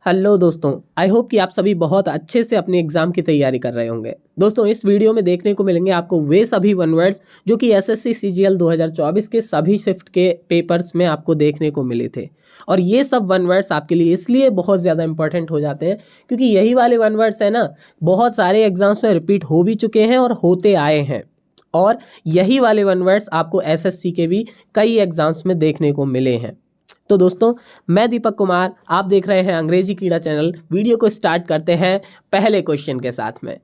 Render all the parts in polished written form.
Hello दोस्तों, I hope कि आप सभी बहुत अच्छे से अपने एग्जाम की तैयारी कर रहे होंगे। दोस्तों, इस वीडियो में देखने को मिलेंगे आपको वे सभी वन वर्ड्स जो कि एसएससी सीजीएल 2024 के सभी शिफ्ट के पेपर्स में आपको देखने को मिले थे। और ये सब वन वर्ड्स आपके लिए इसलिए बहुत ज़्यादा इंपॉर्टेंट हो जाते हैं क्योंकि यही वाले वन वर्ड्स है ना, बहुत सारे एग्जाम्स में रिपीट हो भी चुके हैं और होते आए हैं। और यही वाले वन वर्ड्स आपको एसएससी के भी कई एग्जाम्स में देखने को मिले हैं। तो दोस्तों, मैं दीपक कुमार, आप देख रहे हैं अंग्रेजी कीड़ा चैनल। वीडियो को स्टार्ट करते हैं पहले क्वेश्चन के साथ में।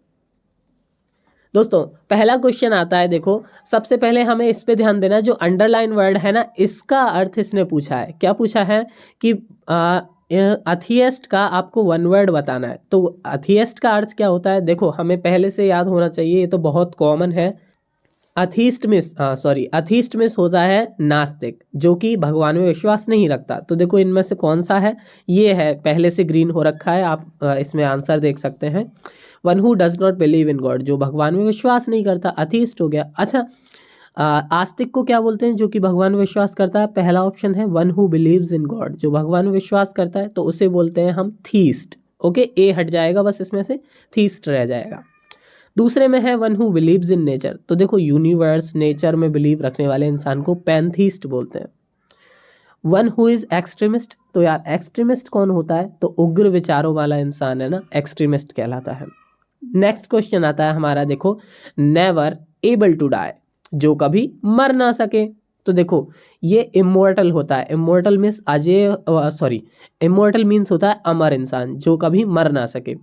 दोस्तों, पहला क्वेश्चन आता है, देखो सबसे पहले हमें इस पे ध्यान देना है, जो अंडरलाइन वर्ड है ना, इसका अर्थ इसने पूछा है। क्या पूछा है कि अथियस्ट का आपको वन वर्ड बताना है। तो अथियस्ट का अर्थ क्या होता है, देखो हमें पहले से याद होना चाहिए, ये तो बहुत कॉमन है। अथीस्ट मिस होता है नास्तिक, जो कि भगवान में विश्वास नहीं रखता। तो देखो इनमें से कौन सा है, ये है, पहले से ग्रीन हो रखा है, आप इसमें आंसर देख सकते हैं। One who does not believe in God, जो भगवान में विश्वास नहीं करता, अथीस्ट हो गया। अच्छा, आस्तिक को क्या बोलते हैं, जो कि भगवान में विश्वास करता है। पहला ऑप्शन है one who believes in God, जो भगवान में विश्वास करता है, तो उसे बोलते हैं हम थीस्ट। ओके, ए हट जाएगा बस, इसमें से थीस्ट रह जाएगा। दूसरे में है one who believes in nature. तो देखो यूनिवर्स, नेचर में बिलीव रखने वाले इंसान को पैंथीस्ट बोलते हैं। वन हु इज एक्सट्रीमिस्ट, तो यार एक्सट्रीमिस्ट कौन होता है, तो उग्र विचारों वाला इंसान है ना, एक्सट्रीमिस्ट कहलाता है। नेक्स्ट क्वेश्चन आता है हमारा, देखो नेवर एबल टू डाई, जो कभी मर ना सके। तो देखो ये इमोर्टल होता है। इमोर्टल मीन्स इमोर्टल मीन्स होता है अमर इंसान, जो कभी मर ना सके।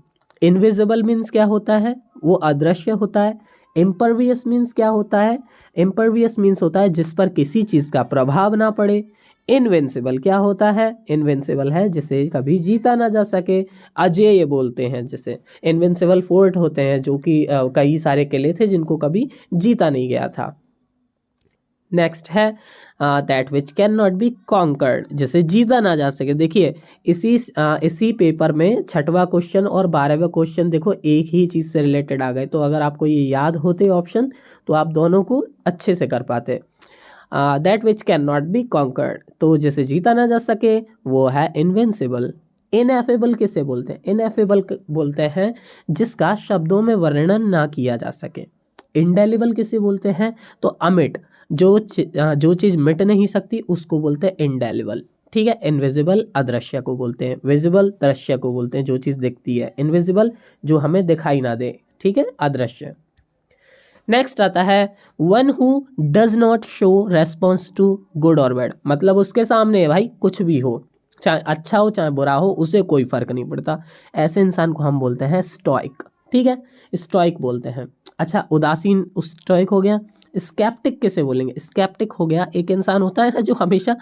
इनविजिबल मीन्स क्या होता है, वो अदृश्य होता है। इम्परवियस मीन्स क्या होता है, इम्परवियस मीन्स होता है जिस पर किसी चीज़ का प्रभाव ना पड़े। इनविंसिबल क्या होता है, इनविंसिबल है जिसे कभी जीता ना जा सके, अजेय बोलते हैं जिसे। इनविंसिबल फोर्ट होते हैं, जो कि कई सारे किले थे जिनको कभी जीता नहीं गया था। नेक्स्ट है that which can not be conquered, जिसे जीता ना जा सके। देखिए इसी पेपर में छठवां क्वेश्चन और 12वां क्वेश्चन देखो एक ही चीज़ से रिलेटेड आ गए। तो अगर आपको ये याद होते ऑप्शन, तो आप दोनों को अच्छे से कर पाते। That which can not be conquered, तो जिसे जीता ना जा सके वो है इनविंसिबल। इनएफेबल किसे बोलते हैं, इनएफेबल बोलते हैं जिसका शब्दों में वर्णन ना किया जा सके। इंडेलिबल किसे बोलते हैं, तो अमिट, जो चीज़ मिट नहीं सकती उसको बोलते हैं इंडेलिबल। ठीक है, इनविजिबल अदृश्य को बोलते हैं, विजिबल दृश्य को बोलते हैं जो चीज़ दिखती है, इनविजिबल जो हमें दिखाई ना दे, ठीक है, अदृश्य। नेक्स्ट आता है one who does not show response to good or bad, मतलब उसके सामने भाई कुछ भी हो, चाहे अच्छा हो चाहे बुरा हो, उसे कोई फर्क नहीं पड़ता। ऐसे इंसान को हम बोलते हैं स्टोइक। ठीक है, स्टोइक बोलते हैं। अच्छा, उदासीन स्टोइक हो गया। स्केप्टिक किसे बोलेंगे, स्केप्टिक हो गया एक इंसान होता है ना जो हमेशा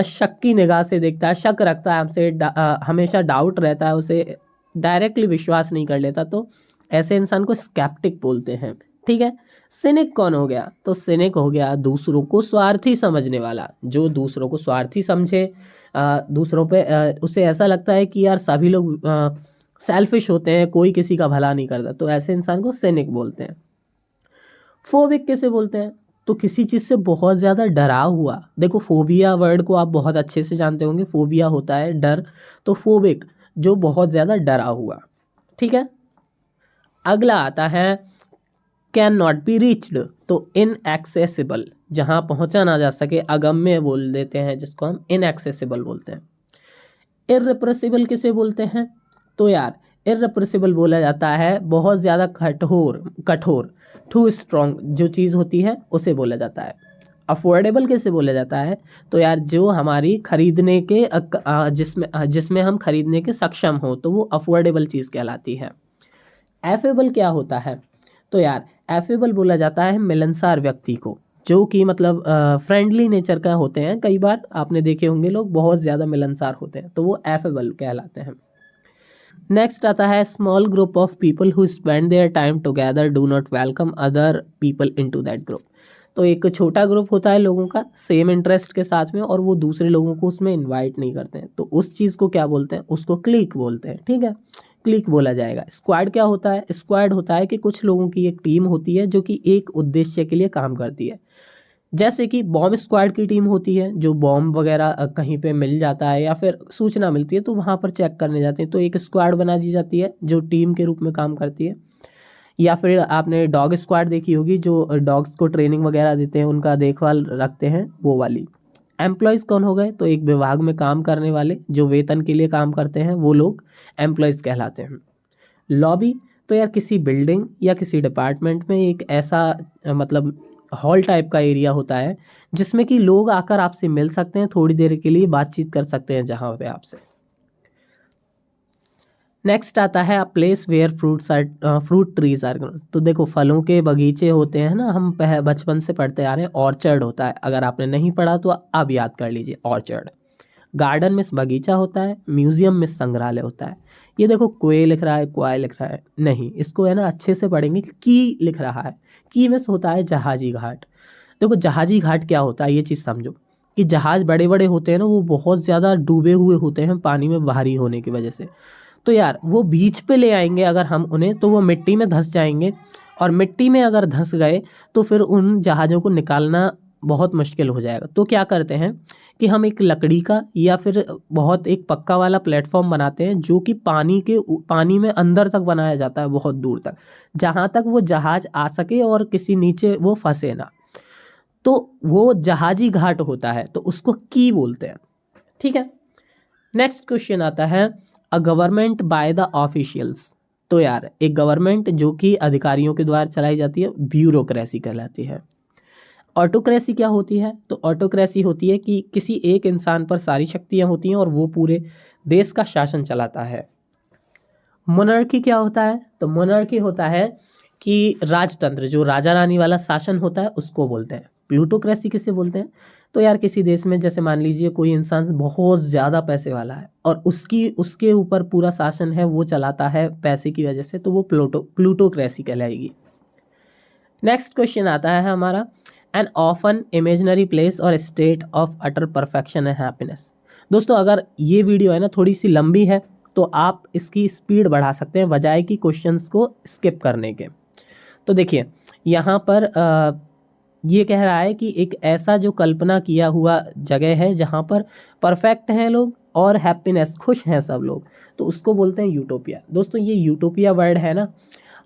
शक की निगाह से देखता है, शक रखता है हमसे, हमेशा डाउट रहता है, उसे डायरेक्टली विश्वास नहीं कर लेता, तो ऐसे इंसान को स्केप्टिक बोलते हैं। ठीक है, सिनिक कौन हो गया, तो सिनिक हो गया दूसरों को स्वार्थी समझने वाला, जो दूसरों को स्वार्थी समझे, दूसरों पे उसे ऐसा लगता है कि यार सभी लोग सेल्फिश होते हैं, कोई किसी का भला नहीं करता, तो ऐसे इंसान को सिनिक बोलते हैं। फोबिक किसे बोलते हैं, तो किसी चीज़ से बहुत ज़्यादा डरा हुआ। देखो फोबिया वर्ड को आप बहुत अच्छे से जानते होंगे, फोबिया होता है डर, तो फोबिक जो बहुत ज़्यादा डरा हुआ। ठीक है, अगला आता है कैन नॉट बी रीच्ड, तो इनएक्सेसिबल, जहाँ पहुँचा ना जा सके, अगम्य बोल देते हैं जिसको हम इनएक्सेसिबल बोलते हैं। इर्रिप्रेसिबल किसे बोलते हैं, तो यार इर्रिप्रेसिबल बोला जाता है बहुत ज़्यादा कठोर कठोर, टू स्ट्रॉन्ग जो चीज़ होती है उसे बोला जाता है। अफोर्डेबल कैसे बोला जाता है, तो यार जो हमारी खरीदने के जिसमें हम खरीदने के सक्षम हो, तो वो अफोर्डेबल चीज़ कहलाती है। एफेबल क्या होता है, तो यार एफेबल बोला जाता है मिलनसार व्यक्ति को, जो कि मतलब फ्रेंडली नेचर का होते हैं। कई बार आपने देखे होंगे लोग बहुत ज़्यादा मिलनसार होते हैं, तो वो एफेबल कहलाते हैं। नेक्स्ट आता है small group of people who spend their time together do not welcome other people into that group. तो एक छोटा ग्रुप होता है लोगों का सेम इंटरेस्ट के साथ में, और वो दूसरे लोगों को उसमें इनवाइट नहीं करते हैं, तो उस चीज़ को क्या बोलते हैं, उसको क्लिक बोलते हैं। ठीक है, क्लिक बोला जाएगा। स्क्वाड क्या होता है, स्क्वाड होता है कि कुछ लोगों की एक टीम होती है जो कि एक उद्देश्य के लिए काम करती है। जैसे कि बॉम्ब स्क्वाड की टीम होती है, जो बॉम्ब वगैरह कहीं पे मिल जाता है या फिर सूचना मिलती है तो वहाँ पर चेक करने जाते हैं, तो एक स्क्वाड बना दी जाती है जो टीम के रूप में काम करती है। या फिर आपने डॉग स्क्वाड देखी होगी, जो डॉग्स को ट्रेनिंग वगैरह देते हैं, उनका देखभाल रखते हैं, वो वाली। एम्प्लॉयज़ कौन हो गए, तो एक विभाग में काम करने वाले जो वेतन के लिए काम करते हैं वो लोग एम्प्लॉयज़ कहलाते हैं। लॉबी, तो यार किसी बिल्डिंग या किसी डिपार्टमेंट में एक ऐसा मतलब हॉल टाइप का एरिया होता है जिसमें कि लोग आकर आपसे मिल सकते हैं, थोड़ी देर के लिए बातचीत कर सकते हैं जहाँ पे आपसे। नेक्स्ट आता है a place where fruit trees are grown. तो देखो फलों के बगीचे होते हैं ना, हम बचपन से पढ़ते आ रहे हैं, ऑर्चर्ड होता है, अगर आपने नहीं पढ़ा तो अब याद कर लीजिए ऑर्चर्ड। गार्डन में बगीचा होता है, म्यूजियम में संग्रहालय होता है। ये देखो कोए लिख रहा है, क्वाय लिख रहा है, नहीं, इसको है ना अच्छे से पढ़ेंगे, की लिख रहा है। की में होता है जहाजी घाट। देखो जहाजी घाट क्या होता है ये चीज़ समझो, कि जहाज बड़े बड़े होते हैं ना, वो बहुत ज़्यादा डूबे हुए होते हैं पानी में भारी होने की वजह से। तो यार वो बीच पे ले आएंगे अगर हम उन्हें, तो वो मिट्टी में धंस जाएंगे, और मिट्टी में अगर धंस गए तो फिर उन जहाज़ों को निकालना बहुत मुश्किल हो जाएगा। तो क्या करते हैं कि हम एक लकड़ी का या फिर बहुत एक पक्का वाला प्लेटफॉर्म बनाते हैं, जो कि पानी में अंदर तक बनाया जाता है, बहुत दूर तक, जहाँ तक वो जहाज आ सके और किसी नीचे वो फंसे ना। तो वो जहाजी घाट होता है, तो उसको की बोलते हैं। ठीक है। नेक्स्ट क्वेश्चन आता है a government by the officials. तो यार एक गवर्नमेंट जो कि अधिकारियों के द्वारा चलाई जाती है, ब्यूरोक्रेसी कहलाती है। ऑटोक्रेसी क्या होती है, तो ऑटोक्रेसी होती है कि किसी एक इंसान पर सारी शक्तियां होती हैं और वो पूरे देश का शासन चलाता है। मोनार्की क्या होता है, तो मोनार्की होता है कि राजतंत्र, जो राजा रानी वाला शासन होता है उसको बोलते हैं। प्लूटोक्रेसी किसे बोलते हैं, तो यार किसी देश में जैसे मान लीजिए कोई इंसान बहुत ज़्यादा पैसे वाला है और उसके ऊपर पूरा शासन है, वो चलाता है पैसे की वजह से, तो वो प्लूटोक्रेसी कहलाएगी। नेक्स्ट क्वेश्चन आता है हमारा एन ऑफन इमेजिनरी प्लेस और state of utter perfection and happiness. दोस्तों अगर ये वीडियो है ना थोड़ी सी लंबी है तो आप इसकी स्पीड बढ़ा सकते हैं बजाय कि क्वेश्चंस को स्किप करने के। तो देखिए यहाँ पर ये कह रहा है कि एक ऐसा जो कल्पना किया हुआ जगह है जहाँ पर परफेक्ट हैं लोग और हैप्पीनेस, खुश हैं सब लोग, तो उसको बोलते हैं यूटोपिया। दोस्तों ये यूटोपिया वर्ड है ना,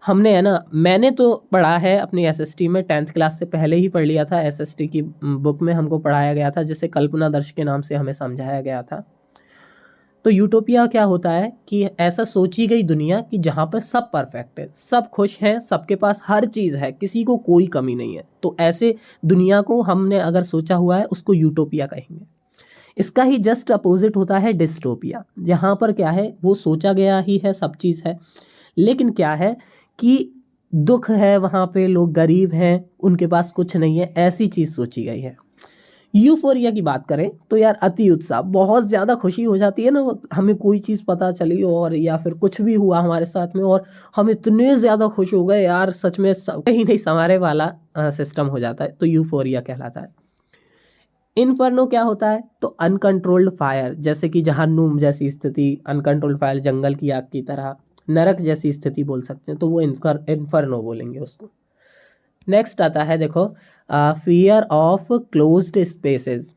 हमने है ना, मैंने तो पढ़ा है अपनी एसएसटी में, 10th क्लास से पहले ही पढ़ लिया था। एसएसटी की बुक में हमको पढ़ाया गया था, जिसे कल्पना दर्श के नाम से हमें समझाया गया था। तो यूटोपिया क्या होता है कि ऐसा सोची गई दुनिया कि जहाँ पर सब परफेक्ट है, सब खुश हैं, सबके पास हर चीज़ है, किसी को कोई कमी नहीं है। तो ऐसे दुनिया को हमने अगर सोचा हुआ है उसको यूटोपिया कहेंगे। इसका ही जस्ट अपोजिट होता है डिस्टोपिया, जहाँ पर क्या है वो सोचा गया ही है, सब चीज़ है, लेकिन क्या है कि दुख है, वहाँ पे लोग गरीब हैं, उनके पास कुछ नहीं है, ऐसी चीज़ सोची गई है। यूफोरिया की बात करें तो यार अति उत्साह, बहुत ज़्यादा खुशी हो जाती है ना, हमें कोई चीज़ पता चली और या फिर कुछ भी हुआ हमारे साथ में और हम इतने ज़्यादा खुश हो गए यार, सच में कहीं नहीं संवारे वाला सिस्टम हो जाता है, तो यूफोरिया कहलाता है। इनफर्नो क्या होता है, तो अनकंट्रोल्ड फायर, जैसे कि जहन्नुम जैसी स्थिति, अनकंट्रोल्ड फायर जंगल की आग की तरह, नरक जैसी स्थिति बोल सकते हैं, तो वो इन्फर्नो बोलेंगे उसको। नेक्स्ट आता है देखो फियर ऑफ क्लोज्ड स्पेसेस,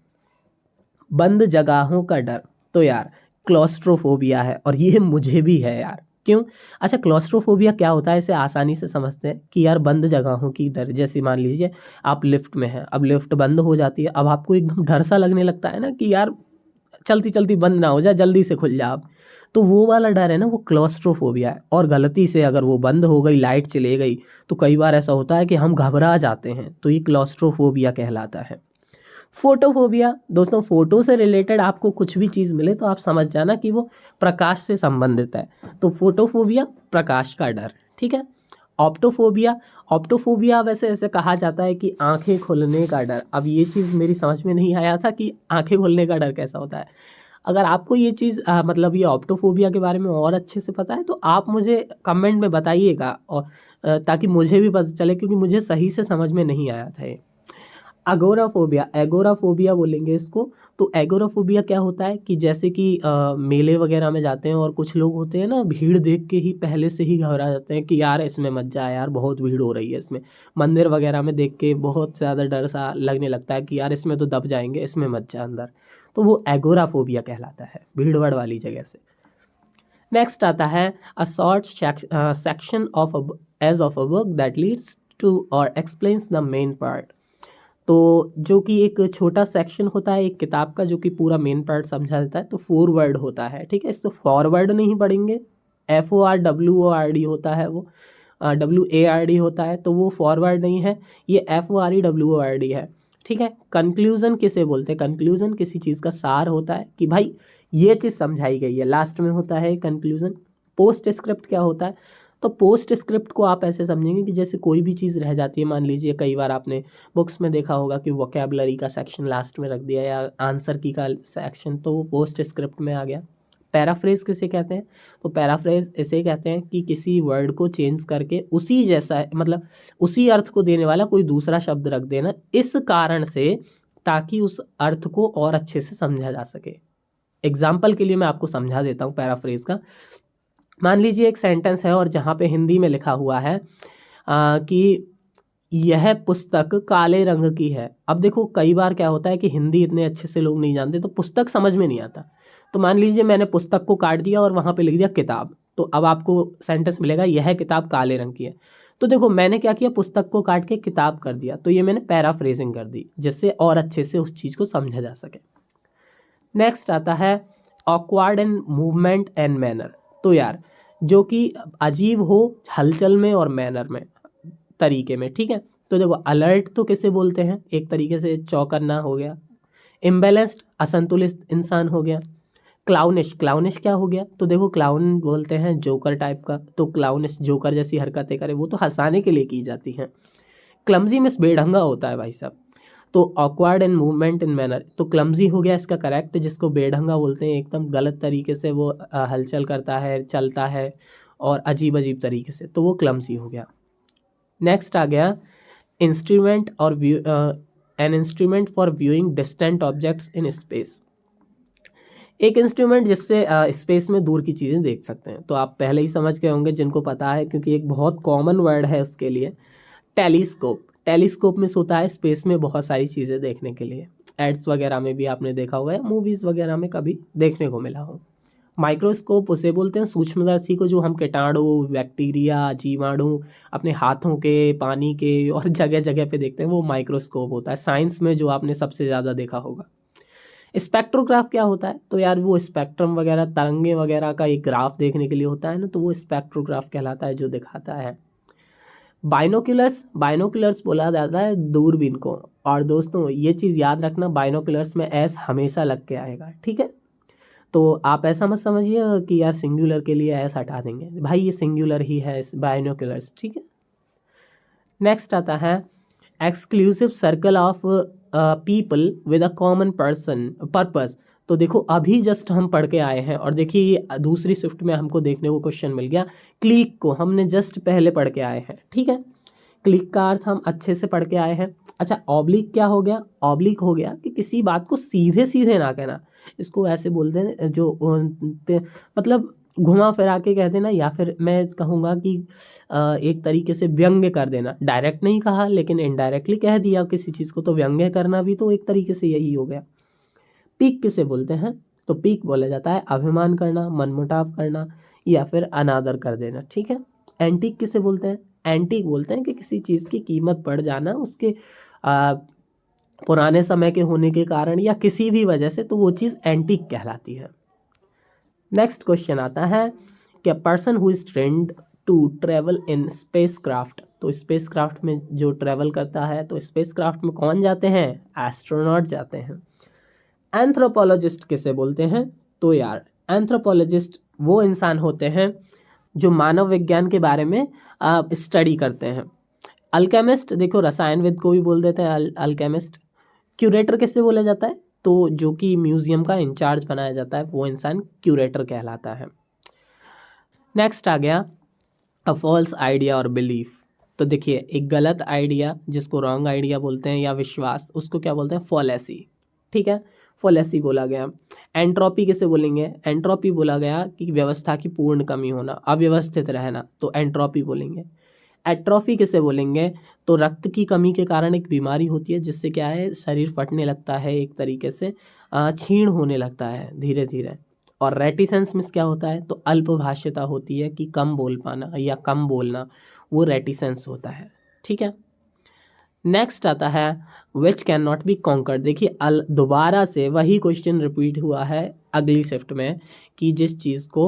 बंद जगहों का डर। तो यार क्लॉस्ट्रोफोबिया है और ये मुझे भी है यार। क्यों? अच्छा, क्लॉस्ट्रोफोबिया क्या होता है इसे आसानी से समझते हैं कि यार बंद जगहों की डर, जैसे मान लीजिए आप लिफ्ट में हैं, अब लिफ्ट बंद हो जाती है, अब आपको एकदम डर सा लगने लगता है ना कि यार चलती चलती बंद ना हो जाए, जल्दी से खुल जा अब। तो वो वाला डर है ना, वो क्लॉस्ट्रोफोबिया है। और गलती से अगर वो बंद हो गई, लाइट चले गई, तो कई बार ऐसा होता है कि हम घबरा जाते हैं, तो ये क्लॉस्ट्रोफोबिया कहलाता है। फोटोफोबिया, दोस्तों फोटो से रिलेटेड आपको कुछ भी चीज़ मिले तो आप समझ जाना कि वो प्रकाश से संबंधित है, तो फोटोफोबिया प्रकाश का डर। ठीक है। ऑप्टोफोबिया, ऑप्टोफोबिया वैसे ऐसे कहा जाता है कि आंखें खुलने का डर। अब ये चीज़ मेरी समझ में नहीं आया था कि आंखें खुलने का डर कैसा होता है। अगर आपको ये चीज़ मतलब ये ऑप्टोफोबिया के बारे में और अच्छे से पता है तो आप मुझे कमेंट में बताइएगा, और ताकि मुझे भी पता चले, क्योंकि मुझे सही से समझ में नहीं आया था ये। अगोराफोबिया, एगोराफोबिया बोलेंगे इसको, तो एगोराफोबिया क्या होता है कि जैसे कि मेले वगैरह में जाते हैं और कुछ लोग होते हैं ना, भीड़ देख के ही पहले से ही घबरा जाते हैं कि यार इसमें मत जा यार, बहुत भीड़ हो रही है इसमें। मंदिर वगैरह में देख के बहुत ज़्यादा डर सा लगने लगता है कि यार इसमें तो दब जाएंगे, इसमें मत जा अंदर। तो वो एगोराफोबिया कहलाता है, भीड़ भाड़ वाली जगह से। नेक्स्ट आता है a short section of as of a book that leads to or explains the main part. तो जो कि एक छोटा सेक्शन होता है एक किताब का जो कि पूरा मेन पार्ट समझा देता है, तो फॉरवर्ड होता है, ठीक है। इसको फॉरवर्ड नहीं पढ़ेंगे, FORWORD होता है वो, WARD होता है, तो वो फॉरवर्ड नहीं है, ये FORWORD है, ठीक है। कंक्लूजन किसे बोलते हैं? कंक्लूजन किसी चीज़ का सार होता है कि भाई ये चीज़ समझाई गई है, लास्ट में होता है कंक्लूजन। पोस्ट स्क्रिप्ट क्या होता है? तो पोस्ट स्क्रिप्ट को आप ऐसे समझेंगे कि जैसे कोई भी चीज़ रह जाती है, मान लीजिए कई बार आपने बुक्स में देखा होगा कि वोकेबलरी का सेक्शन लास्ट में रख दिया या आंसर की का सेक्शन, तो वो पोस्ट स्क्रिप्ट में आ गया। पैराफ्रेज किसे कहते हैं? तो पैराफ्रेज इसे कहते हैं कि किसी वर्ड को चेंज करके उसी जैसा, मतलब उसी अर्थ को देने वाला कोई दूसरा शब्द रख देना, इस कारण से ताकि उस अर्थ को और अच्छे से समझा जा सके। एग्जाम्पल के लिए मैं आपको समझा देता हूँ पैराफ्रेज का। मान लीजिए एक सेंटेंस है और जहाँ पे हिंदी में लिखा हुआ है कि यह पुस्तक काले रंग की है। अब देखो कई बार क्या होता है कि हिंदी इतने अच्छे से लोग नहीं जानते, तो पुस्तक समझ में नहीं आता। तो मान लीजिए मैंने पुस्तक को काट दिया और वहाँ पे लिख दिया किताब, तो अब आपको सेंटेंस मिलेगा यह किताब काले रंग की है। तो देखो मैंने क्या किया, पुस्तक को काट के किताब कर दिया, तो ये मैंने पैराफ्रेजिंग कर दी जिससे और अच्छे से उस चीज़ को समझा जा सके। नेक्स्ट आता है awkward and movement and manner. तो यार जो कि अजीब हो हलचल में और मैनर में, तरीके में, ठीक है। तो देखो अलर्ट तो किसे बोलते हैं? एक तरीके से चौकन्ना हो गया। इम्बैलेंस्ड असंतुलित इंसान हो गया। क्लाउनिश, क्लाउनिश क्या हो गया? तो देखो क्लाउन बोलते हैं जोकर टाइप का, तो क्लाउनिश जोकर जैसी हरकतें करे, वो तो हंसाने के लिए की जाती हैं। क्लमजी मीन्स बेढंगा होता है भाई साहब। तो awkward and movement in manner, तो क्लमजी हो गया इसका करेक्ट, जिसको बेढंगा बोलते हैं, एकदम गलत तरीके से वो हलचल करता है, चलता है और अजीब अजीब तरीके से, तो वो क्लमजी हो गया। नेक्स्ट आ गया इंस्ट्रूमेंट और an instrument for viewing distant objects in space. एक इंस्ट्रूमेंट जिससे स्पेस में दूर की चीज़ें देख सकते हैं। तो आप पहले ही समझ गए होंगे जिनको पता है, क्योंकि एक बहुत कॉमन वर्ड है उसके लिए, टेलीस्कोप। टेलीस्कोप में होता है स्पेस में बहुत सारी चीज़ें देखने के लिए। एड्स वगैरह में भी आपने देखा होगा या मूवीज़ वगैरह में कभी देखने को मिला हो। माइक्रोस्कोप उसे बोलते हैं सूक्ष्मदर्शी को, जो हम कीटाणु, बैक्टीरिया, जीवाणु अपने हाथों के, पानी के और जगह जगह पे देखते हैं, वो माइक्रोस्कोप होता है। साइंस में जो आपने सबसे ज़्यादा देखा होगा। स्पेक्ट्रोग्राफ क्या होता है? तो यार वो स्पेक्ट्रम वगैरह, तरंगे वगैरह का एक ग्राफ देखने के लिए होता है ना, तो वो स्पेक्ट्रोग्राफ कहलाता है, जो दिखाता है। बाइनोकुलर्स, बाइनोकुलर्स बोला जाता है दूरबीन को। और दोस्तों ये चीज़ याद रखना, बाइनोकुलर्स में एस हमेशा लग के आएगा, ठीक है। तो आप ऐसा मत समझिए कि यार सिंगुलर के लिए एस हटा देंगे, भाई ये सिंगुलर ही है बाइनोकुलर्स, ठीक है। नेक्स्ट आता है exclusive circle of people with a common person purpose. तो देखो अभी जस्ट हम पढ़ के आए हैं और देखिए ये दूसरी शिफ्ट में हमको देखने को क्वेश्चन मिल गया। क्लिक को हमने जस्ट पहले पढ़ के आए हैं, ठीक है। क्लिक का अर्थ हम अच्छे से पढ़ के आए हैं। अच्छा ऑब्लिक क्या हो गया? ऑब्लिक हो गया कि किसी बात को सीधे सीधे ना कहना, इसको ऐसे बोलते हैं जो मतलब घुमा फिरा के कहते ना, या फिर मैं कहूँगा कि एक तरीके से व्यंग्य कर देना। डायरेक्ट नहीं कहा लेकिन इनडायरेक्टली कह दिया किसी चीज़ को, तो व्यंग्य करना भी तो एक तरीके से यही हो गया। पीक किसे बोलते हैं? तो पीक बोला जाता है अभिमान करना, मनमुटाव करना या फिर अनादर कर देना, ठीक है। एंटीक किसे बोलते हैं? एंटीक बोलते हैं कि किसी चीज़ की कीमत बढ़ जाना उसके पुराने समय के होने के कारण या किसी भी वजह से, तो वो चीज़ एंटीक कहलाती है। नेक्स्ट क्वेश्चन आता है कि a person who is trained to travel in space craft. तो स्पेस क्राफ्ट में जो ट्रेवल करता है, तो स्पेस क्राफ्ट में कौन जाते हैं? एस्ट्रोनॉट जाते हैं। एंथ्रोपोलॉजिस्ट किसे बोलते हैं? तो यार एंथ्रोपोलॉजिस्ट वो इंसान होते हैं जो मानव विज्ञान के बारे में स्टडी करते हैं। अल्केमिस्ट, देखो रसायनविद को भी बोल देते हैं अल्केमिस्ट। क्यूरेटर किससे बोला जाता है? तो जो कि म्यूजियम का इंचार्ज बनाया जाता है, वो इंसान क्यूरेटर कहलाता है। नेक्स्ट आ गया अ फॉल्स आइडिया और बिलीफ। तो देखिए एक गलत आइडिया जिसको रॉन्ग आइडिया बोलते हैं या विश्वास, उसको क्या बोलते हैं? फॉलेसी, ठीक है। फॉलेसी बोला गया। एंट्रोपी किसे बोलेंगे? एंट्रोपी बोला गया कि व्यवस्था की पूर्ण कमी होना, अव्यवस्थित रहना, तो एंट्रोपी बोलेंगे। एट्रोफी किसे बोलेंगे? तो रक्त की कमी के कारण एक बीमारी होती है जिससे क्या है, शरीर फटने लगता है, एक तरीके से क्षीण होने लगता है धीरे धीरे। और रेटिसेंस में क्या होता है? तो अल्पभाषिता होती है कि कम बोल पाना या कम बोलना, वो रेटिसेंस होता है। ठीक है, नेक्स्ट आता है which can not be conquered. देखिए दोबारा से वही क्वेश्चन रिपीट हुआ है अगली शिफ्ट में कि जिस चीज़ को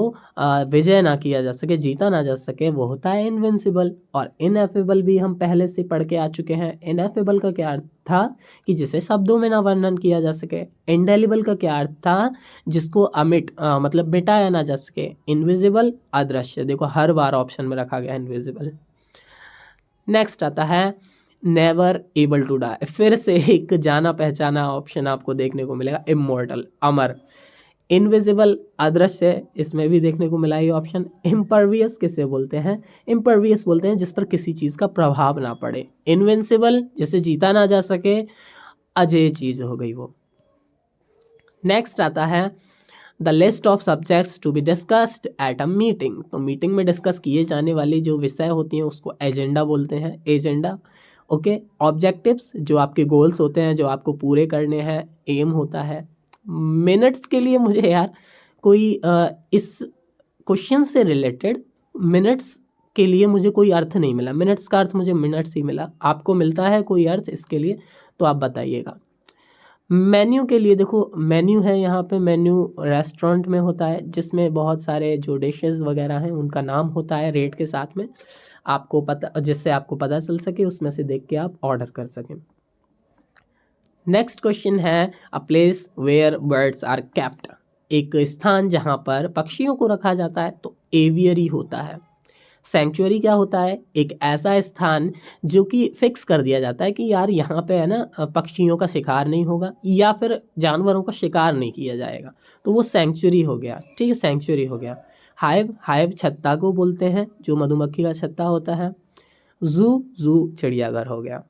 विजय ना किया जा सके, जीता ना जा सके, वो होता है इनविंसिबल। और इनएफेबल भी हम पहले से पढ़ के आ चुके हैं। इनएफेबल का क्या अर्थ था? कि जिसे शब्दों में ना वर्णन किया जा सके। इंडेलिबल का क्या अर्थ था? जिसको अमिट मतलब मिटाया ना जा सके। इनविजिबल अदृश्य, देखो हर बार ऑप्शन में रखा गया इनविजिबल। नेक्स्ट आता है नेवर एबल टू डाई। फिर से एक जाना पहचाना ऑप्शन आपको देखने को मिलेगा, इमॉर्टल, अमर। इनविजिबल अदृश्य, इसमें भी देखने को मिला ये ऑप्शन। इम्परवियस किसे बोलते हैं? इम्परवियस बोलते हैं जिस पर किसी चीज़ का प्रभाव ना पड़े। इनविंसिबल जिसे जीता ना जा सके, अजेय चीज़ हो गई वो। नेक्स्ट आता है the list of subjects to be discussed at a meeting. तो मीटिंग में डिस्कस किए जाने वाली जो विषय होती हैं उसको एजेंडा बोलते हैं, एजेंडा। ओके, ऑब्जेक्टिव्स जो आपके गोल्स होते हैं, जो आपको पूरे करने हैं, एम होता है। मिनट्स के लिए मुझे यार कोई इस क्वेश्चन से रिलेटेड मिनट्स के लिए मुझे कोई अर्थ नहीं मिला। मिनट्स का अर्थ मुझे मिनट्स ही मिला। आपको मिलता है कोई अर्थ इसके लिए तो आप बताइएगा। मेन्यू के लिए देखो, मेन्यू है यहाँ पे, मेन्यू रेस्टोरेंट में होता है जिसमें बहुत सारे जो डिशेस वगैरह हैं उनका नाम होता है रेट के साथ में, आपको पता, जिससे आपको पता चल सके, उसमें से देख के आप ऑर्डर कर सकें। नेक्स्ट क्वेश्चन है a place where birds are kept. एक स्थान जहाँ पर पक्षियों को रखा जाता है तो एवियरी होता है। सेंचुरी क्या होता है? एक ऐसा स्थान जो कि फिक्स कर दिया जाता है कि यार यहाँ पे है ना पक्षियों का शिकार नहीं होगा या फिर जानवरों का शिकार नहीं किया जाएगा, तो वो सेंचुरी हो गया। ठीक है, सेंचुरी हो गया। हाइव, हाइव छत्ता को बोलते हैं जो मधुमक्खी का छत्ता होता है। जू, जू चिड़ियाघर हो गया।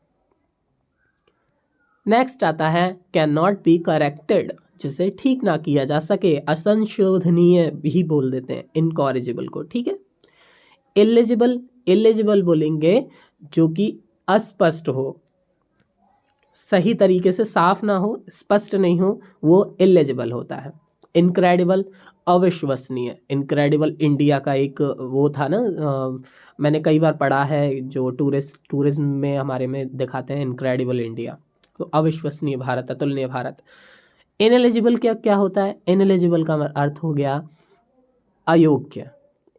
नेक्स्ट आता है कैन नॉट बी करेक्टेड, जिसे ठीक ना किया जा सके, असंशोधनीय भी बोल देते हैं इनकॉरिजिबल को। ठीक है, इलिजिबल, इलिजिबल बोलेंगे जो कि अस्पष्ट हो, सही तरीके से साफ ना हो, स्पष्ट नहीं हो, वो इलिजिबल होता है। इनक्रेडिबल, अविश्वसनीय। इनक्रेडिबल इंडिया का एक वो था ना, मैंने कई बार पढ़ा है, जो टूरिज्म में हमारे में दिखाते हैं इनक्रेडिबल इंडिया, तो अविश्वसनीय भारत, अतुलनीय भारत। इनएलिजिबल क्या क्या होता है? इनएलिजिबल का अर्थ हो गया अयोग्य।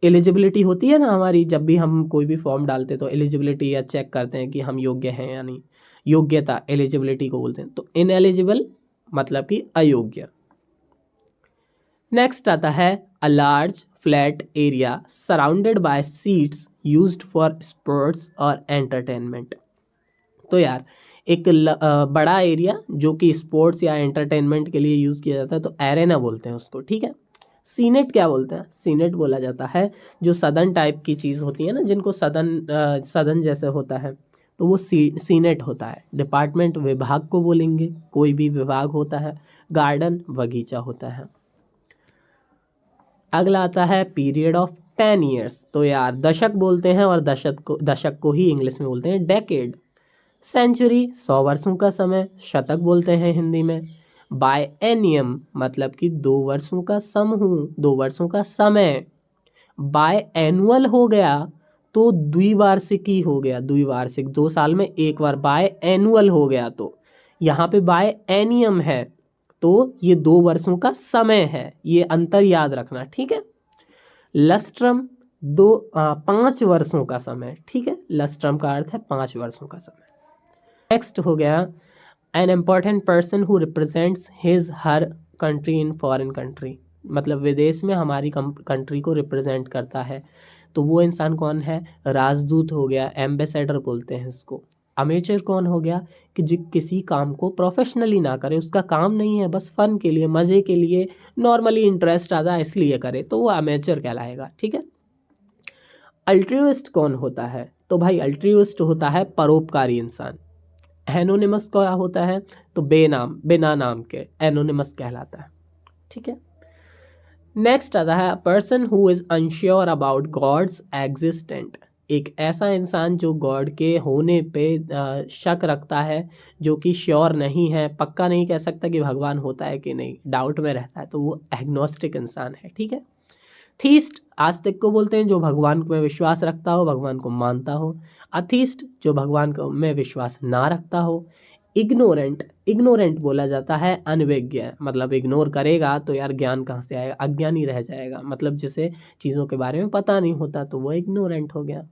एलिजिबिलिटी होती है ना हमारी, जब भी हम कोई भी फॉर्म डालते हैं तो एलिजिबिलिटी या चेक करते हैं कि हम योग्य हैं या नहीं, योग्यता, एलिजिबिलिटी को बोलते हैं। तो इनएलिजिबल मतलब कि अयोग्य। नेक्स्ट आता है a large flat area surrounded by seats used for sports और एंटरटेनमेंट। तो यार एक बड़ा एरिया जो कि स्पोर्ट्स या एंटरटेनमेंट के लिए यूज़ किया जाता है तो एरेना बोलते हैं उसको। ठीक है, सीनेट क्या बोलते हैं? सीनेट बोला जाता है जो सदन टाइप की चीज़ होती है ना, जिनको सदन जैसे होता है, तो वो सीनेट होता है। डिपार्टमेंट विभाग को बोलेंगे, कोई भी विभाग होता है। गार्डन बगीचा होता है। अगला आता है पीरियड ऑफ 10 ईयर्स। तो यार दशक बोलते हैं और दशक को ही इंग्लिश में बोलते हैं डेकेड। सेंचुरी 100 वर्षों का समय, शतक बोलते हैं हिंदी में। बायएनियम मतलब कि 2 वर्षों का समूह, 2 वर्षों का समय। बाय एनुअल हो गया तो द्विवार्षिकी हो गया, द्विवार्षिक, 2 साल में एक बार। बाय एनुअल हो गया तो यहाँ पे बाय एनियम है तो ये 2 वर्षों का समय है, ये अंतर याद रखना। ठीक है, लस्ट्रम 5 वर्षों का समय। ठीक है, लस्ट्रम का अर्थ है 5 वर्षों का समय। नेक्स्ट हो गया an important person who represents his her country in foreign country, मतलब विदेश में हमारी कंट्री को रिप्रेजेंट करता है, तो वो इंसान कौन है? राजदूत हो गया, एम्बेसडर बोलते हैं इसको। अमेचर कौन हो गया? कि जो किसी काम को प्रोफेशनली ना करे, उसका काम नहीं है, बस फन के लिए, मज़े के लिए, नॉर्मली इंटरेस्ट आता है इसलिए करे, तो वो अमेचर कहलाएगा। ठीक है, अल्ट्रूइस्ट कौन होता है? तो भाई अल्ट्रूइस्ट होता है परोपकारी इंसान। एनोनिमस क्या होता है, तो बेनाम, बिना नाम के, एनोनिमस कहलाता है। ठीक है, नेक्स्ट आता है person who is unsure about God's existent. एक ऐसा इंसान जो गॉड के होने पे शक रखता है, जो कि श्योर नहीं है, पक्का नहीं कह सकता कि भगवान होता है कि नहीं, डाउट में रहता है, तो वो एग्नोस्टिक इंसान है। ठीक है, थीस्ट आस्तिक को बोलते हैं, जो भगवान में विश्वास रखता हो, भगवान को मानता हो। अथीस्ट जो भगवान को में विश्वास ना रखता हो। इग्नोरेंट, इग्नोरेंट बोला जाता है अनविज्ञ, मतलब इग्नोर करेगा तो यार ज्ञान कहाँ से आएगा, अज्ञानी रह जाएगा, मतलब जिसे चीज़ों के बारे में पता नहीं होता तो वो इग्नोरेंट हो गया।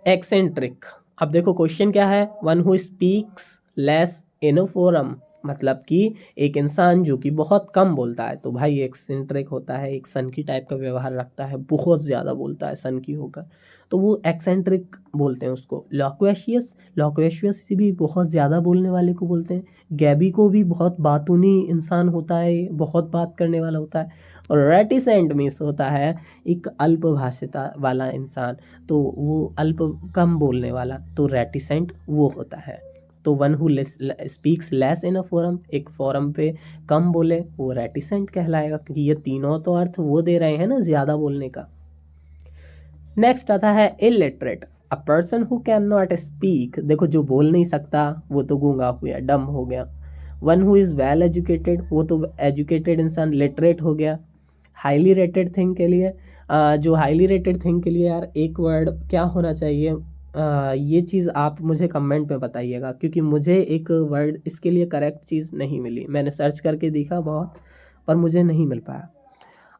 एक्सेंट्रिक, अब देखो क्वेश्चन क्या है, one who speaks less in a forum, मतलब कि एक इंसान जो कि बहुत कम बोलता है, तो भाई एक्सेंट्रिक होता है, एक सन की टाइप का व्यवहार रखता है, बहुत ज़्यादा बोलता है सन की होकर, तो वो एक्सेंट्रिक बोलते हैं उसको। लॉक्वेशियस, लॉक्वेशियस से भी बहुत ज़्यादा बोलने वाले को बोलते हैं। गैबी को भी बहुत बातूनी इंसान होता है, बहुत बात करने वाला होता है। और रेटिसेंट मीन्स होता है एक अल्पभाषिता वाला इंसान, तो वो अल्प कम बोलने वाला, तो रेटिसेंट वो होता है। तो one who speaks less in a forum, एक फोरम पे कम बोले, वो रेटिसेंट कहलाएगा, क्योंकि ये तीनों तो अर्थ वो दे रहे हैं ना ज़्यादा बोलने का। नेक्स्ट आता है illiterate, a person who can not speak, देखो जो बोल नहीं सकता वो तो गूंगा हो गया, डम हो गया। One who is well educated, वो तो एजुकेटेड इंसान, लिटरेट हो गया। हाईली रेटेड थिंग के लिए जो हाईली रेटेड थिंग के लिए यार एक वर्ड क्या होना चाहिए, ये चीज़ आप मुझे कमेंट में बताइएगा, क्योंकि मुझे एक वर्ड इसके लिए करेक्ट चीज़ नहीं मिली, मैंने सर्च करके देखा बहुत, पर मुझे नहीं मिल पाया।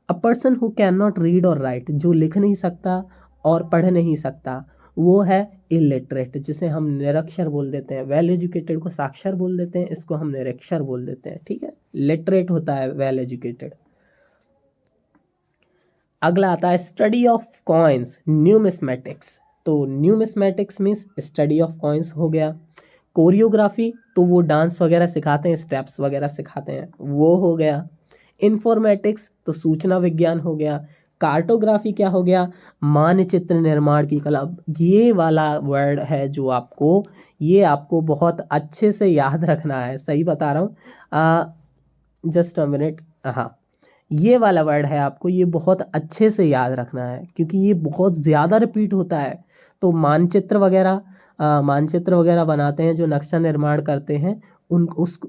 अ person who can not read और राइट, जो लिख नहीं सकता और पढ़ नहीं सकता, वो है इलिटरेट, जिसे हम निरक्षर बोल देते हैं। वेल एजुकेटेड को साक्षर बोल देते हैं, इसको हम निरक्षर बोल देते हैं। ठीक है, लिटरेट होता है वेल एजुकेटेड। अगला आता है स्टडी ऑफ कॉइन्स, न्यूमिस्मेटिक्स, तो numismatics means study of coins हो गया। कोरियोग्राफी, तो वो डांस वगैरह सिखाते हैं, स्टेप्स वगैरह सिखाते हैं, वो हो गया। इन्फॉर्मेटिक्स, तो सूचना विज्ञान हो गया। कार्टोग्राफी क्या हो गया, मानचित्र निर्माण की कला। ये वाला वर्ड है जो आपको, ये आपको बहुत अच्छे से याद रखना है, सही बता रहा हूँ, जस्ट अ मिनट। हाँ, ये वाला वर्ड है आपको, ये बहुत अच्छे से याद रखना है, क्योंकि ये बहुत ज़्यादा रिपीट होता है। तो मानचित्र वगैरह बनाते हैं, जो नक्शा निर्माण करते हैं,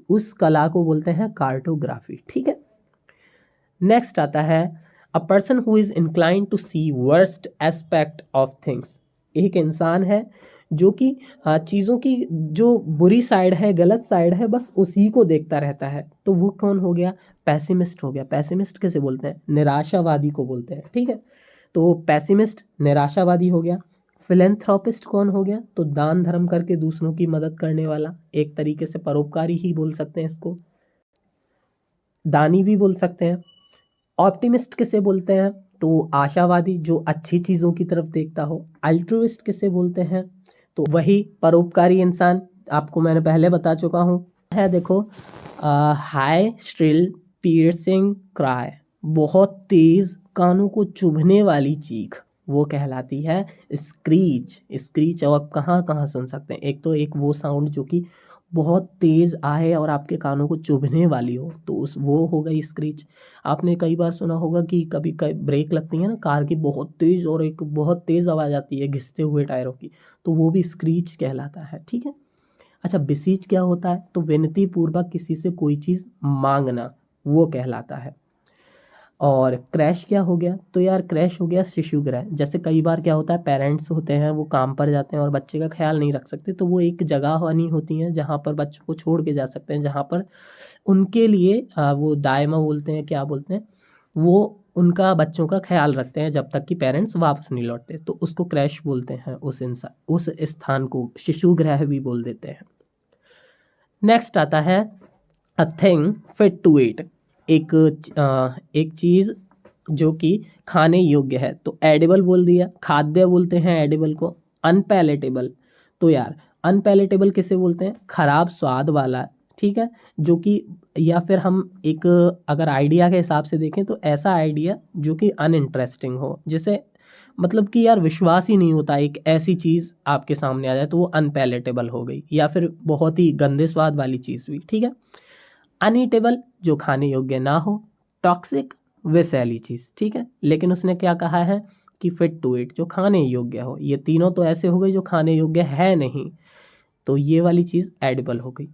उस कला को बोलते हैं कार्टोग्राफी। ठीक है, नेक्स्ट आता है a person who is incline to see worst aspect of things, एक इंसान है जो कि चीज़ों की जो बुरी साइड है, गलत साइड है, बस उसी को देखता रहता है, तो वो कौन हो गया, पैसिमिस्ट हो गया। पैसिमिस्ट किसे बोलते हैं, निराशावादी को बोलते हैं। ठीक है, तो पैसिमिस्ट निराशावादी हो गया। फिलेंथ्रोपिस्ट कौन हो गया, तो दान धर्म करके दूसरों की मदद करने वाला, एक तरीके से परोपकारी ही बोल सकते हैं इसको, दानी भी बोल सकते हैं। ऑप्टिमिस्ट किसे बोलते हैं, तो आशावादी, जो अच्छी चीज़ों की तरफ देखता हो। अल्ट्रुइस्ट किसे बोलते हैं, तो वही परोपकारी इंसान, आपको मैंने पहले बता चुका हूँ। है देखो, हाई स्ट्रिल पियर्सिंग क्राई, बहुत तेज कानों को चुभने वाली चीख, वो कहलाती है स्क्रीच। स्क्रीच आप कहाँ कहाँ सुन सकते हैं, एक तो एक वो साउंड जो कि बहुत तेज आए और आपके कानों को चुभने वाली हो, तो उस वो हो गई स्क्रीच। आपने कई बार सुना होगा कि कभी ब्रेक लगती है ना कार की बहुत तेज, और एक बहुत तेज आवाज़ आती है घिसते हुए टायरों की, तो वो भी स्क्रीच कहलाता है। ठीक है, अच्छा बिसीच क्या होता है, तो विनती पूर्वक किसी से कोई चीज़ मांगना, वो कहलाता है। और क्रैश क्या हो गया, तो यार क्रैश हो गया शिशुगृह। जैसे कई बार क्या होता है, पेरेंट्स होते हैं वो काम पर जाते हैं और बच्चे का ख्याल नहीं रख सकते, तो वो एक जगह बनी होती है जहाँ पर बच्चों को छोड़ के जा सकते हैं, जहाँ पर उनके लिए वो दायमा बोलते हैं, क्या बोलते हैं, वो उनका बच्चों का ख्याल रखते हैं जब तक कि पेरेंट्स वापस नहीं लौटते, तो उसको क्रैश बोलते हैं। उस स्थान को शिशुगृह भी बोल देते हैं। नेक्स्ट आता है a thing fit to eat, एक चीज़ जो कि खाने योग्य है, तो एडिबल बोल दिया, खाद्य बोलते हैं एडिबल को। अनपैलेटेबल, तो यार अनपैलेटेबल किसे बोलते हैं, खराब स्वाद वाला। ठीक है, जो कि, या फिर हम एक अगर आइडिया के हिसाब से देखें तो ऐसा आइडिया जो कि अनइंटरेस्टिंग हो, जिसे मतलब कि यार विश्वास ही नहीं होता, एक ऐसी चीज़ आपके सामने आ जाए तो वो अनपैलेटेबल हो गई या फिर बहुत ही गंदे स्वाद वाली चीज़ हुई, ठीक है। अनईटेबल जो खाने योग्य ना हो, टॉक्सिक विषैली चीज़, ठीक है। लेकिन उसने क्या कहा है कि फिट टू इट जो खाने योग्य हो, ये तीनों तो ऐसे हो गए जो खाने योग्य है नहीं, तो ये वाली चीज़ एडिबल हो गई।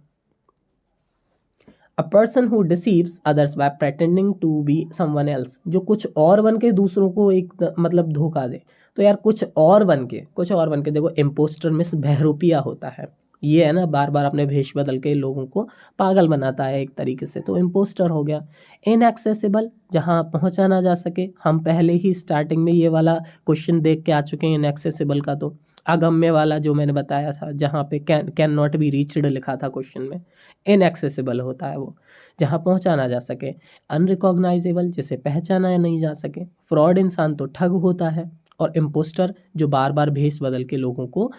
A person who deceives others by pretending to be someone else, जो कुछ और बन के दूसरों को एक मतलब धोखा दे। तो यार कुछ और बन के देखो, इम्पोस्टर मिस बहरूपिया होता है, ये है ना, बार बार अपने भेष बदल के लोगों को पागल बनाता है एक तरीके से, तो इम्पोस्टर हो गया। इनएक्सेसिबल, जहाँ पहुंचा ना जा सके, हम पहले ही स्टार्टिंग में ये वाला क्वेश्चन देख के आ चुके हैं इनएक्सेसिबल का। तो अगम्य वाला जो मैंने बताया था, जहाँ पे कैन नॉट बी रीच्ड लिखा था क्वेश्चन में, इनएक्सेसिबल होता है वो, जहाँ पहुंचा ना जा सके। अनरिकॉग्नाइजेबल, जिसे पहचाना नहीं जा सके। फ्रॉड, इंसान तो ठग होता है। और इम्पोस्टर, जो बार बार भेष बदल के लोगों को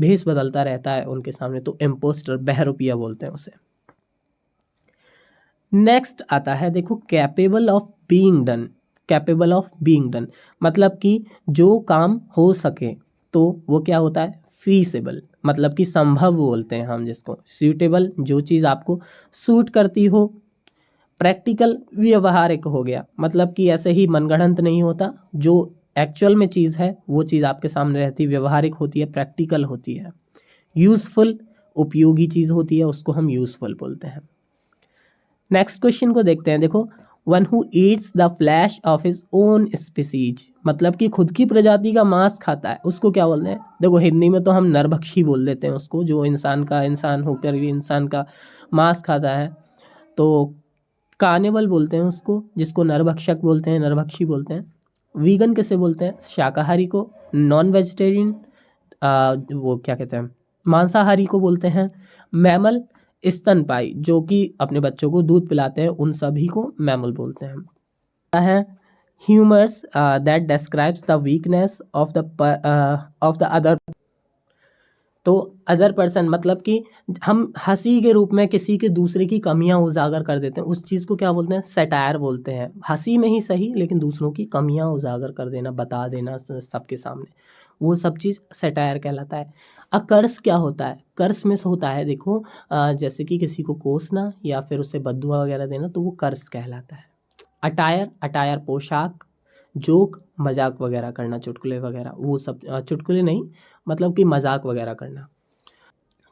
भेष बदलता रहता है उनके सामने, तो इम्पोस्टर बहरूपिया बोलते हैं उसे। नेक्स्ट आता है देखो, capable of being done. Capable of being done मतलब कि जो काम हो सके, तो वो क्या होता है, फीसिबल, मतलब कि संभव बोलते हैं हम जिसको। सूटेबल, जो चीज़ आपको सूट करती हो। प्रैक्टिकल, व्यवहारिक हो गया, मतलब कि ऐसे ही मनगढ़ंत नहीं होता, जो एक्चुअल में चीज़ है वो चीज़ आपके सामने रहती है, व्यवहारिक होती है, प्रैक्टिकल होती है। यूजफुल, उपयोगी चीज़ होती है, उसको हम यूजफुल बोलते हैं। नेक्स्ट क्वेश्चन को देखते हैं, देखो, one who eats the flash of his own species, मतलब कि खुद की प्रजाति का मांस खाता है, उसको क्या बोलते हैं। देखो हिंदी में तो हम नरभक्षी बोल देते हैं उसको, जो इंसान होकर भी इंसान का मांस खाता है, तो कार्निवल बोलते हैं उसको, जिसको नरभक्षक बोलते हैं, नरभक्षी बोलते हैं। वीगन किसे बोलते हैं, शाकाहारी को। नॉन वेजिटेरियन, वो क्या कहते हैं, मांसाहारी को बोलते हैं। मैमल, स्तनपाई, जो कि अपने बच्चों को दूध पिलाते हैं, उन सभी को मैमल बोलते हैं। है humours that describes the weakness of the other. तो अदर पर्सन मतलब कि हम हंसी के रूप में किसी के दूसरे की कमियां उजागर कर देते हैं, उस चीज़ को क्या बोलते हैं, सटायर बोलते हैं। हंसी में ही सही, लेकिन दूसरों की कमियां उजागर कर देना, बता देना सबके सामने, वो सब चीज़ सटायर कहलाता है। कर्स क्या होता है, कर्स में से होता है देखो, जैसे कि किसी को कोसना या फिर उसे बद्दुआ वगैरह देना, तो वो कर्स कहलाता है। अटायर, अटायर पोशाक। जोक, मजाक वगैरह करना, चुटकुले वगैरह, वो सब, चुटकुले नहीं, मतलब कि मजाक वगैरह करना।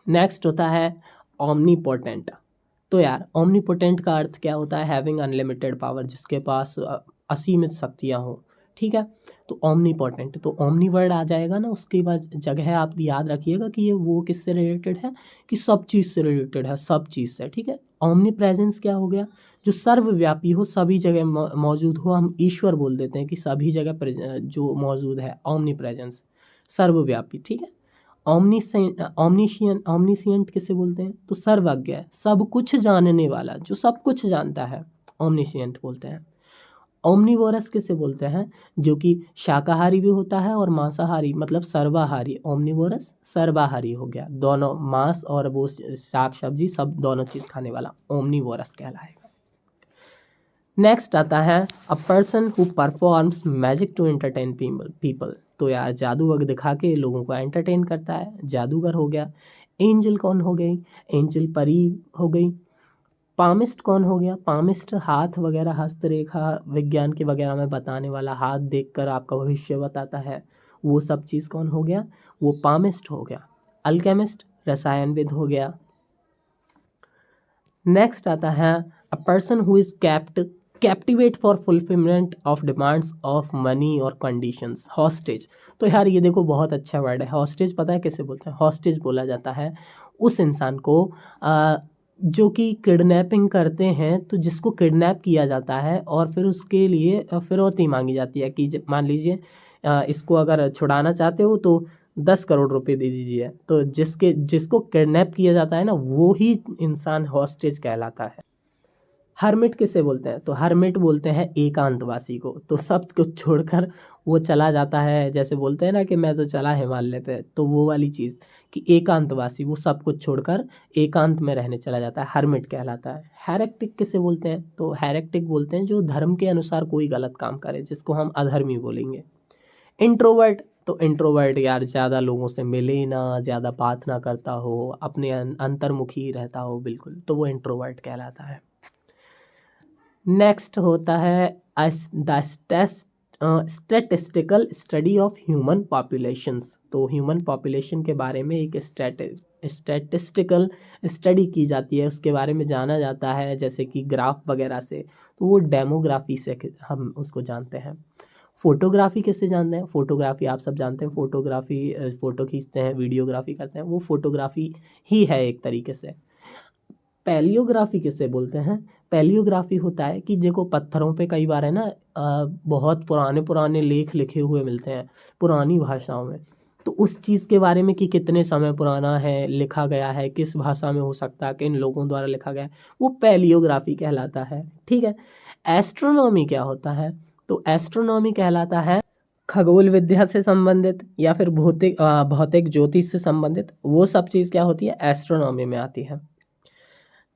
नेक्स्ट होता है ओमनीपोटेंट। तो यार ओमनीपोटेंट का अर्थ क्या होता है, हैविंग अनलिमिटेड पावर, जिसके पास असीमित शक्तियाँ हो, ठीक है। तो ओमनीपोटेंट, तो ओमनी वर्ड आ जाएगा ना, उसके बाद जगह आप याद रखिएगा कि ये वो किससे रिलेटेड है, कि सब चीज़ से रिलेटेड है, सब चीज़ से, ठीक है। ओमनी प्रेजेंस क्या हो गया, जो सर्वव्यापी हो, सभी जगह मौजूद हो, हम ईश्वर बोल देते हैं कि सभी जगह जो मौजूद है, ओमनी प्रेजेंस, सर्वव्यापी, ठीक है। ऑमनिशियंट किसे बोलते हैं, तो सर्वज्ञ, सब कुछ जानने वाला, जो सब कुछ जानता है, ऑमनिशियंट बोलते हैं। ओमनिवोरस किसे बोलते हैं, जो कि शाकाहारी भी होता है और मांसाहारी, मतलब सर्वाहारी। ओमनिवोरस सर्वाहारी हो गया, दोनों मांस और वो शाक सब्जी सब दोनों चीज़ खाने वाला ओमनिवोरस कहलाएगा। नेक्स्ट आता है a person who performs magic to entertain people. तो यार जादू वग दिखा के लोगों को एंटरटेन करता है, जादूगर हो गया। एंजल कौन हो गई, एंजल परी हो गई। पामिस्ट कौन हो गया, पामिस्ट हाथ वगैरह, हस्तरेखा विज्ञान के वगैरह में बताने वाला, हाथ देखकर आपका भविष्य बताता है, वो सब चीज़ कौन हो गया, वो पामिस्ट हो गया। अल्केमिस्ट रसायनविद हो गया। नेक्स्ट आता है a person who is captivate for fulfilment of demands of money और कंडीशंस। हॉस्टेज, तो यार ये देखो बहुत अच्छा वर्ड है, हॉस्टेज पता है किसे बोलते हैं, हॉस्टेज बोला जाता है उस इंसान को जो कि किडनैपिंग करते हैं, तो जिसको किडनैप किया जाता है और फिर उसके लिए फिरौती मांगी जाती है कि मान लीजिए इसको अगर छुड़ाना चाहते हो तो 10 करोड़ रुपए दे दीजिए, तो जिसको किडनैप किया जाता है ना, वो ही इंसान हॉस्टेज कहलाता है। हर्मिट किसे बोलते हैं, तो हर्मिट बोलते हैं एकांतवासी को, तो सब कुछ छोड़कर वो चला जाता है, जैसे बोलते हैं ना कि मैं तो चला हिमालय पे, तो वो वाली चीज़ कि एकांतवासी, वो सब कुछ छोड़कर एकांत में रहने चला जाता है, हर्मिट कहलाता है। हेरेटिक किसे बोलते हैं, तो हेरेटिक बोलते हैं जो धर्म के अनुसार कोई गलत काम करे, जिसको हम अधर्मी बोलेंगे। इंट्रोवर्ट, तो इंट्रोवर्ट यार ज़्यादा लोगों से मिले ना, ज़्यादा बात ना करता हो, अपने अंतर्मुखी रहता हो बिल्कुल, तो वो इंट्रोवर्ट कहलाता है। नेक्स्ट होता है the statistical study of human populations. तो ह्यूमन पॉपुलेशन के बारे में एक स्टैटिस्टिकल स्टडी की जाती है, उसके बारे में जाना जाता है जैसे कि ग्राफ वगैरह से, तो वो डेमोग्राफी से हम उसको जानते हैं। फोटोग्राफी किससे जानते हैं? फोटोग्राफी आप सब जानते हैं, फोटोग्राफी फ़ोटो खींचते हैं, वीडियोग्राफी करते हैं, वो फोटोग्राफी ही है एक तरीके से। पैलियोग्राफी किससे बोलते हैं? पैलियोग्राफी होता है कि देखो पत्थरों पे कई बार है ना बहुत पुराने पुराने लेख लिखे हुए मिलते हैं पुरानी भाषाओं में, तो उस चीज़ के बारे में कि कितने समय पुराना है, लिखा गया है, किस भाषा में हो सकता है, किन लोगों द्वारा लिखा गया है, वो पैलियोग्राफी कहलाता है। ठीक है। एस्ट्रोनॉमी क्या होता है? तो एस्ट्रोनॉमी कहलाता है खगोल विद्या से संबंधित या फिर भौतिक ज्योतिष से संबंधित, वो सब चीज़ क्या होती है? एस्ट्रोनॉमी में आती है।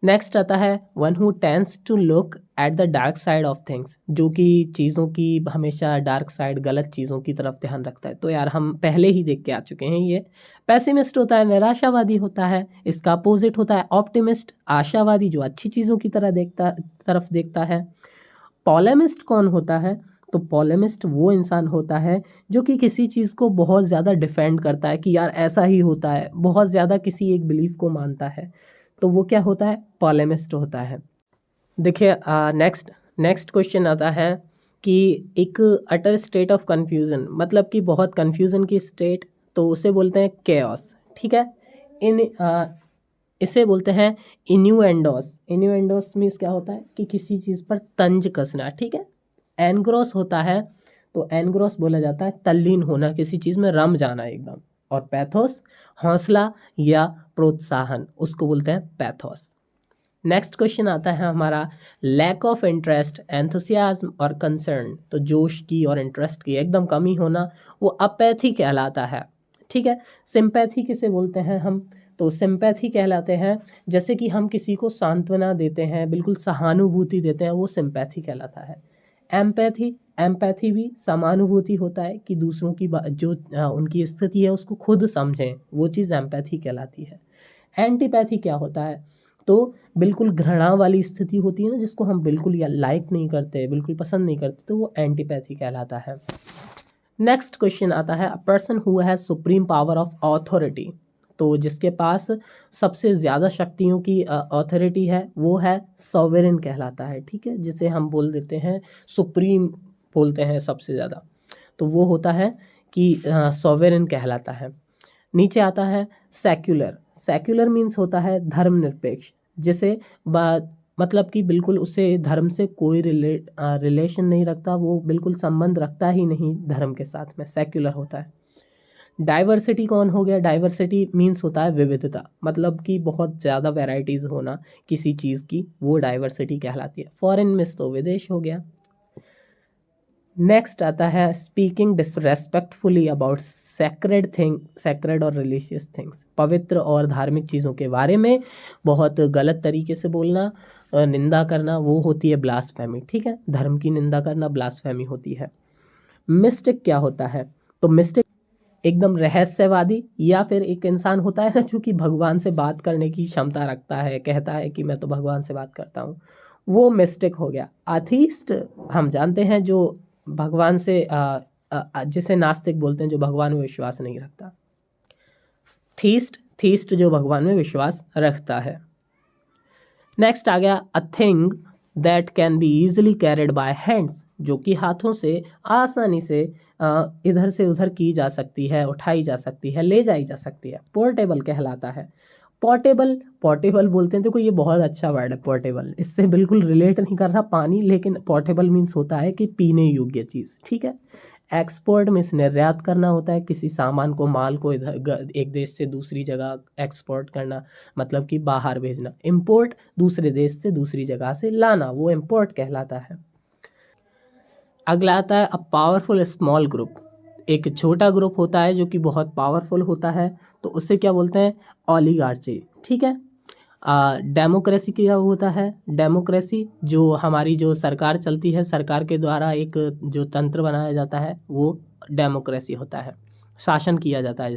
नेक्स्ट आता है one who tends to look at the dark side of things, जो कि चीज़ों की हमेशा डार्क साइड, गलत चीज़ों की तरफ ध्यान रखता है। तो यार हम पहले ही देख के आ चुके हैं ये। पैसिमिस्ट होता है, निराशावादी होता है। इसका अपोजिट होता है ऑप्टिमिस्ट, आशावादी, जो अच्छी चीज़ों की तरफ देखता है। पोलेमिस्ट कौन होता है? तो पोलेमिस्ट वो इंसान होता है जो कि किसी चीज़ को बहुत ज़्यादा डिफेंड करता है कि यार ऐसा ही होता है, बहुत ज़्यादा किसी एक बिलीफ को मानता है, तो वो क्या होता है? पोलेमिस्ट होता है। देखिए नेक्स्ट क्वेश्चन आता है कि एक अटर स्टेट ऑफ कन्फ्यूज़न, मतलब कि बहुत कन्फ्यूज़न की स्टेट, तो उसे बोलते हैं केओस। ठीक है। इन इसे बोलते हैं इन्यूएंडोस। इन्यूएंडोस मीन्स क्या होता है कि किसी चीज़ पर तंज कसना। ठीक है। एनग्रोस होता है, तो एनग्रोस बोला जाता है तल्लीन होना, किसी चीज़ में रम जाना एकदम। और पैथोस हौसला या प्रोत्साहन, उसको बोलते हैं पैथोस। नेक्स्ट क्वेश्चन आता है हमारा लैक ऑफ इंटरेस्ट, एंथुसियाज्म और कंसर्न। तो जोश की और इंटरेस्ट की एकदम कमी होना, वो अपैथी कहलाता है। ठीक है। सिंपैथी किसे बोलते हैं हम? तो सिंपैथी कहलाते हैं जैसे कि हम किसी को सांत्वना देते हैं, बिल्कुल सहानुभूति देते हैं, वो सिंपैथी कहलाता है। एम्पैथी भी समानुभूति होता है कि दूसरों की जो उनकी स्थिति है उसको खुद समझें, वो चीज़ एम्पैथी कहलाती है। एंटीपैथी क्या होता है? तो बिल्कुल घृणा वाली स्थिति होती है ना, जिसको हम बिल्कुल या लाइक नहीं करते, बिल्कुल पसंद नहीं करते, तो वो एंटीपैथी कहलाता है। नेक्स्ट क्वेश्चन आता है a person who has supreme power of authority. तो जिसके पास सबसे ज़्यादा शक्तियों की अथॉरिटी है, वो है सॉवरेन कहलाता है। ठीक है। जिसे हम बोल देते हैं सुप्रीम, बोलते हैं सबसे ज़्यादा, तो वो होता है कि सॉवरेन कहलाता है। नीचे आता है सेक्युलर। सेक्युलर मीन्स होता है धर्मनिरपेक्ष, जिसे मतलब कि बिल्कुल उसे धर्म से कोई रिलेशन नहीं रखता, वो बिल्कुल संबंध रखता ही नहीं धर्म के साथ में, सेक्युलर होता है। डाइवर्सिटी कौन हो गया? डाइवर्सिटी मीन्स होता है विविधता, मतलब कि बहुत ज़्यादा वैरायटीज़ होना किसी चीज़ की, वो डाइवर्सिटी कहलाती है। फॉरेन मीन्स तो विदेश हो गया। नेक्स्ट आता है स्पीकिंग डिसरेस्पेक्टफुली अबाउट सैक्रेड और रिलीजियस थिंग्स। पवित्र और धार्मिक चीज़ों के बारे में बहुत गलत तरीके से बोलना, निंदा करना, वो होती है ब्लास्फेमी। ठीक है। धर्म की निंदा करना ब्लास्फेमी होती है। मिस्टिक क्या होता है? तो मिस्टिक एकदम रहस्यवादी, या फिर एक इंसान होता है ना जो कि भगवान से बात करने की क्षमता रखता है, कहता है कि मैं तो भगवान से बात करता हूँ, वो मिस्टिक हो गया। अथीस्ट हम जानते हैं जो भगवान से जिसे नास्तिक बोलते हैं, जो भगवान में विश्वास नहीं रखता। थीस्ट जो भगवान में विश्वास रखता है। नेक्स्ट आ गया a thing that can be easily carried by hands, जो कि हाथों से आसानी से इधर से उधर की जा सकती है, उठाई जा सकती है, ले जाई जा सकती है, पोर्टेबल कहलाता है। पोर्टेबल बोलते हैं, देखो ये बहुत अच्छा वर्ड है पोर्टेबल, इससे बिल्कुल रिलेट नहीं कर रहा पानी, लेकिन पोर्टेबल मीन्स होता है कि पीने योग्य चीज़। ठीक है। एक्सपोर्ट मीन्स निर्यात करना होता है, किसी सामान को, माल को इधर एक देश से दूसरी जगह एक्सपोर्ट करना, मतलब कि बाहर भेजना। इंपोर्ट दूसरे देश से दूसरी जगह से लाना, वो इंपोर्ट कहलाता है। अगला आता है अ पावरफुल स्मॉल ग्रुप। एक छोटा ग्रुप होता है जो कि बहुत पावरफुल होता है, तो उससे क्या बोलते हैं? ओलिगार्ची। ठीक है। डेमोक्रेसी क्या होता है? डेमोक्रेसी जो हमारी जो सरकार चलती है, सरकार के द्वारा एक जो तंत्र बनाया जाता है वो डेमोक्रेसी होता है, शासन किया जाता है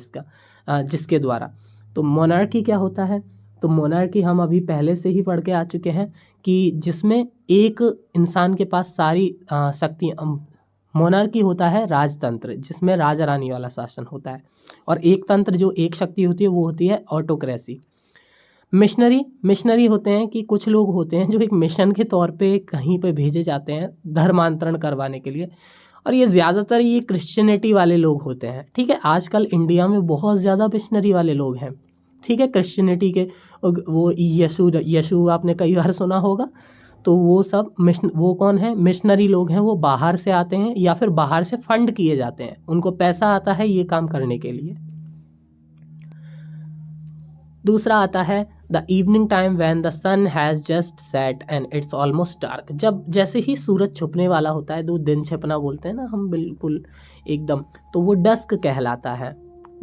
जिसके द्वारा। तो मोनार्की क्या होता है? तो मोनार्की हम अभी पहले से ही पढ़ के आ चुके हैं कि जिसमें एक इंसान के पास सारी शक्तियाँ। मोनार्की होता है राजतंत्र जिसमें राजा रानी वाला शासन होता है, और एक तंत्र जो एक शक्ति होती है वो होती है ऑटोक्रेसी। मिशनरी होते हैं कि कुछ लोग होते हैं जो एक मिशन के तौर पे कहीं पे भेजे जाते हैं धर्मांतरण करवाने के लिए, और ये ज़्यादातर ये क्रिश्चियनिटी वाले लोग होते हैं। ठीक है, आजकल इंडिया में बहुत ज़्यादा मिशनरी वाले लोग हैं। ठीक है, क्रिश्चियनिटी के वो यशु आपने कई बार सुना होगा। तो वो सब वो कौन है? मिशनरी लोग हैं। वो बाहर से आते हैं या फिर बाहर से फंड किए जाते हैं, उनको पैसा आता है ये काम करने के लिए। दूसरा आता है the evening time when the sun has just set and it's almost dark. जब जैसे ही सूरज छुपने वाला होता है, दो दिन छिपना बोलते हैं ना हम, बिल्कुल एकदम, तो वो डस्क कहलाता है।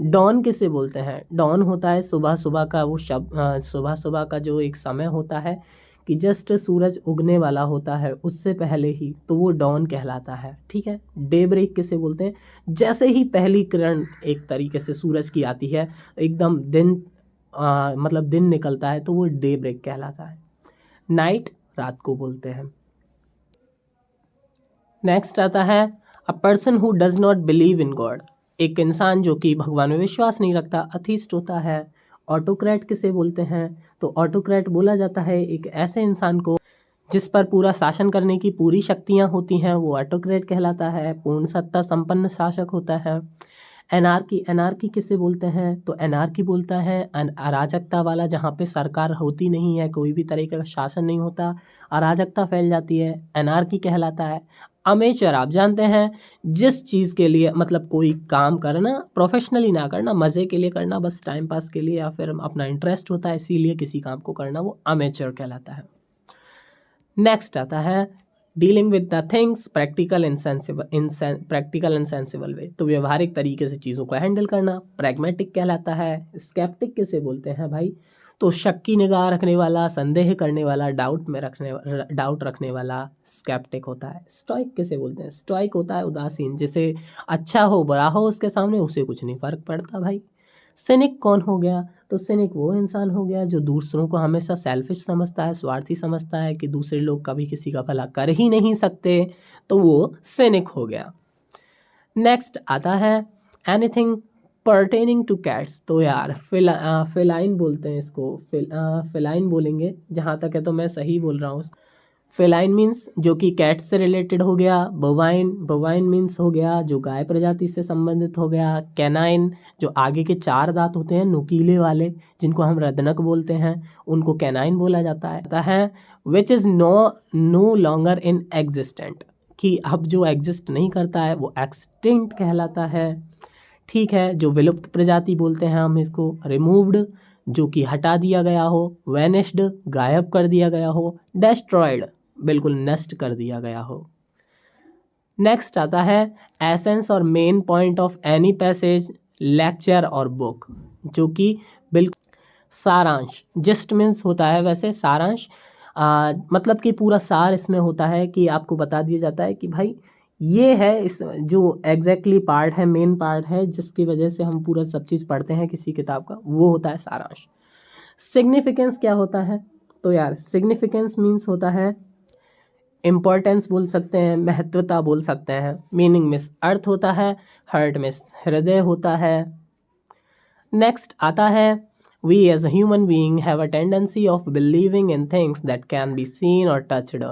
डॉन किसे बोलते हैं? डॉन होता है सुबह सुबह का वो शब्द, सुबह सुबह का जो एक समय होता है कि जस्ट सूरज उगने वाला होता है उससे पहले ही, तो वो डॉन कहलाता है। ठीक है, डे ब्रेक किसे बोलते हैं? जैसे ही पहली किरण एक तरीके से सूरज की आती है, एकदम दिन मतलब दिन निकलता है, तो वो डे ब्रेक कहलाता है। नाइट रात को बोलते हैं। नेक्स्ट आता है a person who does not believe in God. एक इंसान जो कि भगवान में विश्वास नहीं रखता, अथीस्ट होता है। ऑटोक्रेट किसे बोलते हैं? तो ऑटोक्रेट बोला जाता है एक ऐसे इंसान को जिस पर पूरा शासन करने की पूरी शक्तियां होती हैं, वो ऑटोक्रेट कहलाता है। पूर्ण सत्ता संपन्न शासक होता है। एनार्की किसे बोलते हैं? तो एनार्की बोलता है अराजकता वाला, जहाँ पे सरकार होती नहीं है, कोई भी तरीके का शासन नहीं होता, अराजकता फैल जाती है, एनार्की कहलाता है। अमेचर आप जानते हैं, जिस चीज़ के लिए मतलब कोई काम करना प्रोफेशनली ना करना, मज़े के लिए करना, बस टाइम पास के लिए या फिर अपना इंटरेस्ट होता है इसीलिए किसी काम को करना, वो अमेचर कहलाता है। नेक्स्ट आता है dealing with the things practical and sensible way. तो व्यवहारिक तरीके से चीज़ों को हैंडल करना प्रैग्मेटिक कहलाता है। स्केप्टिक किसे बोलते हैं भाई? तो शक की निगाह रखने वाला, संदेह करने वाला, डाउट रखने वाला स्केप्टिक होता है। स्टोइक किसे बोलते हैं? स्टोइक होता है उदासीन, जिसे अच्छा हो बुरा हो उसके सामने उसे कुछ नहीं फर्क पड़ता भाई। सिनिक कौन हो गया? तो सिनिक वो इंसान हो गया जो दूसरों को हमेशा सेल्फिश समझता है, स्वार्थी समझता है कि दूसरे लोग कभी किसी का भला कर ही नहीं सकते, तो वो सिनिक हो गया। नेक्स्ट आता है एनीथिंग पर्टेनिंग टू कैट्स। तो यार फिलाइन बोलते हैं इसको, फिलाइन बोलेंगे जहाँ तक है, तो मैं सही बोल रहा हूँ। फेलाइन मीन्स जो कि कैट से रिलेटेड हो गया। बोवाइन मीन्स हो गया जो गाय प्रजाति से संबंधित हो गया। कैनाइन जो आगे के 4 दांत होते हैं नुकीले वाले, जिनको हम रदनक बोलते हैं, उनको कैनाइन बोला जाता है। Which is no longer inexistent, कि अब जो एग्जिस्ट नहीं करता है वो एक्सटिंक्ट कहलाता है। ठीक है, जो विलुप्त प्रजाति बोलते हैं हम इसको। रिमूव्ड जो कि हटा दिया गया हो। वैनिश्ड गायब कर दिया गया हो। डेस्ट्रॉयड बिल्कुल नष्ट कर दिया गया हो। नेक्स्ट आता है एसेंस और main point of any passage, lecture और बुक, जो कि बिल्कुल सारांश। जिस्ट मीन्स होता है वैसे सारांश, मतलब कि पूरा सार इसमें होता है कि आपको बता दिया जाता है कि भाई ये है इस जो एग्जैक्टली पार्ट है, मेन पार्ट है, जिसकी वजह से हम पूरा सब चीज़ पढ़ते हैं किसी किताब का, वो होता है सारांश। सिग्निफिकेंस क्या होता है? तो यार सिग्निफिकेंस मीन्स होता है इम्पोर्टेंस बोल सकते हैं, महत्वता बोल सकते हैं। मीनिंग मिस अर्थ होता है। हर्ट मिस हृदय होता है। नेक्स्ट आता है we as human being have a tendency of believing in things that can be seen or touched.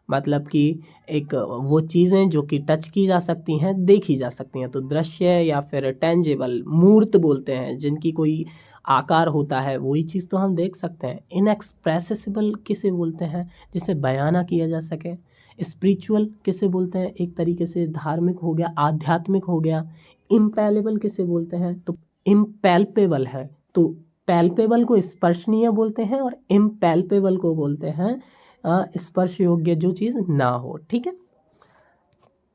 मतलब कि एक वो चीज़ें जो कि टच की जा सकती हैं, देखी जा सकती हैं, तो दृश्य या फिर टेंजिबल मूर्त बोलते हैं, जिनकी कोई आकार होता है, वही चीज़ तो हम देख सकते हैं। इनएक्सप्रेसिबल किसे बोलते हैं? जिसे बयां ना किया जा सके। स्पिरिचुअल किसे बोलते हैं? एक तरीके से धार्मिक हो गया, आध्यात्मिक हो गया। इम्पैलेबल किसे बोलते हैं? तो इम्पैल्पेबल है, तो पैल्पेबल को स्पर्शनीय बोलते हैं और इम्पैल्पेबल को बोलते हैं स्पर्श योग्य जो चीज़ ना हो। ठीक है,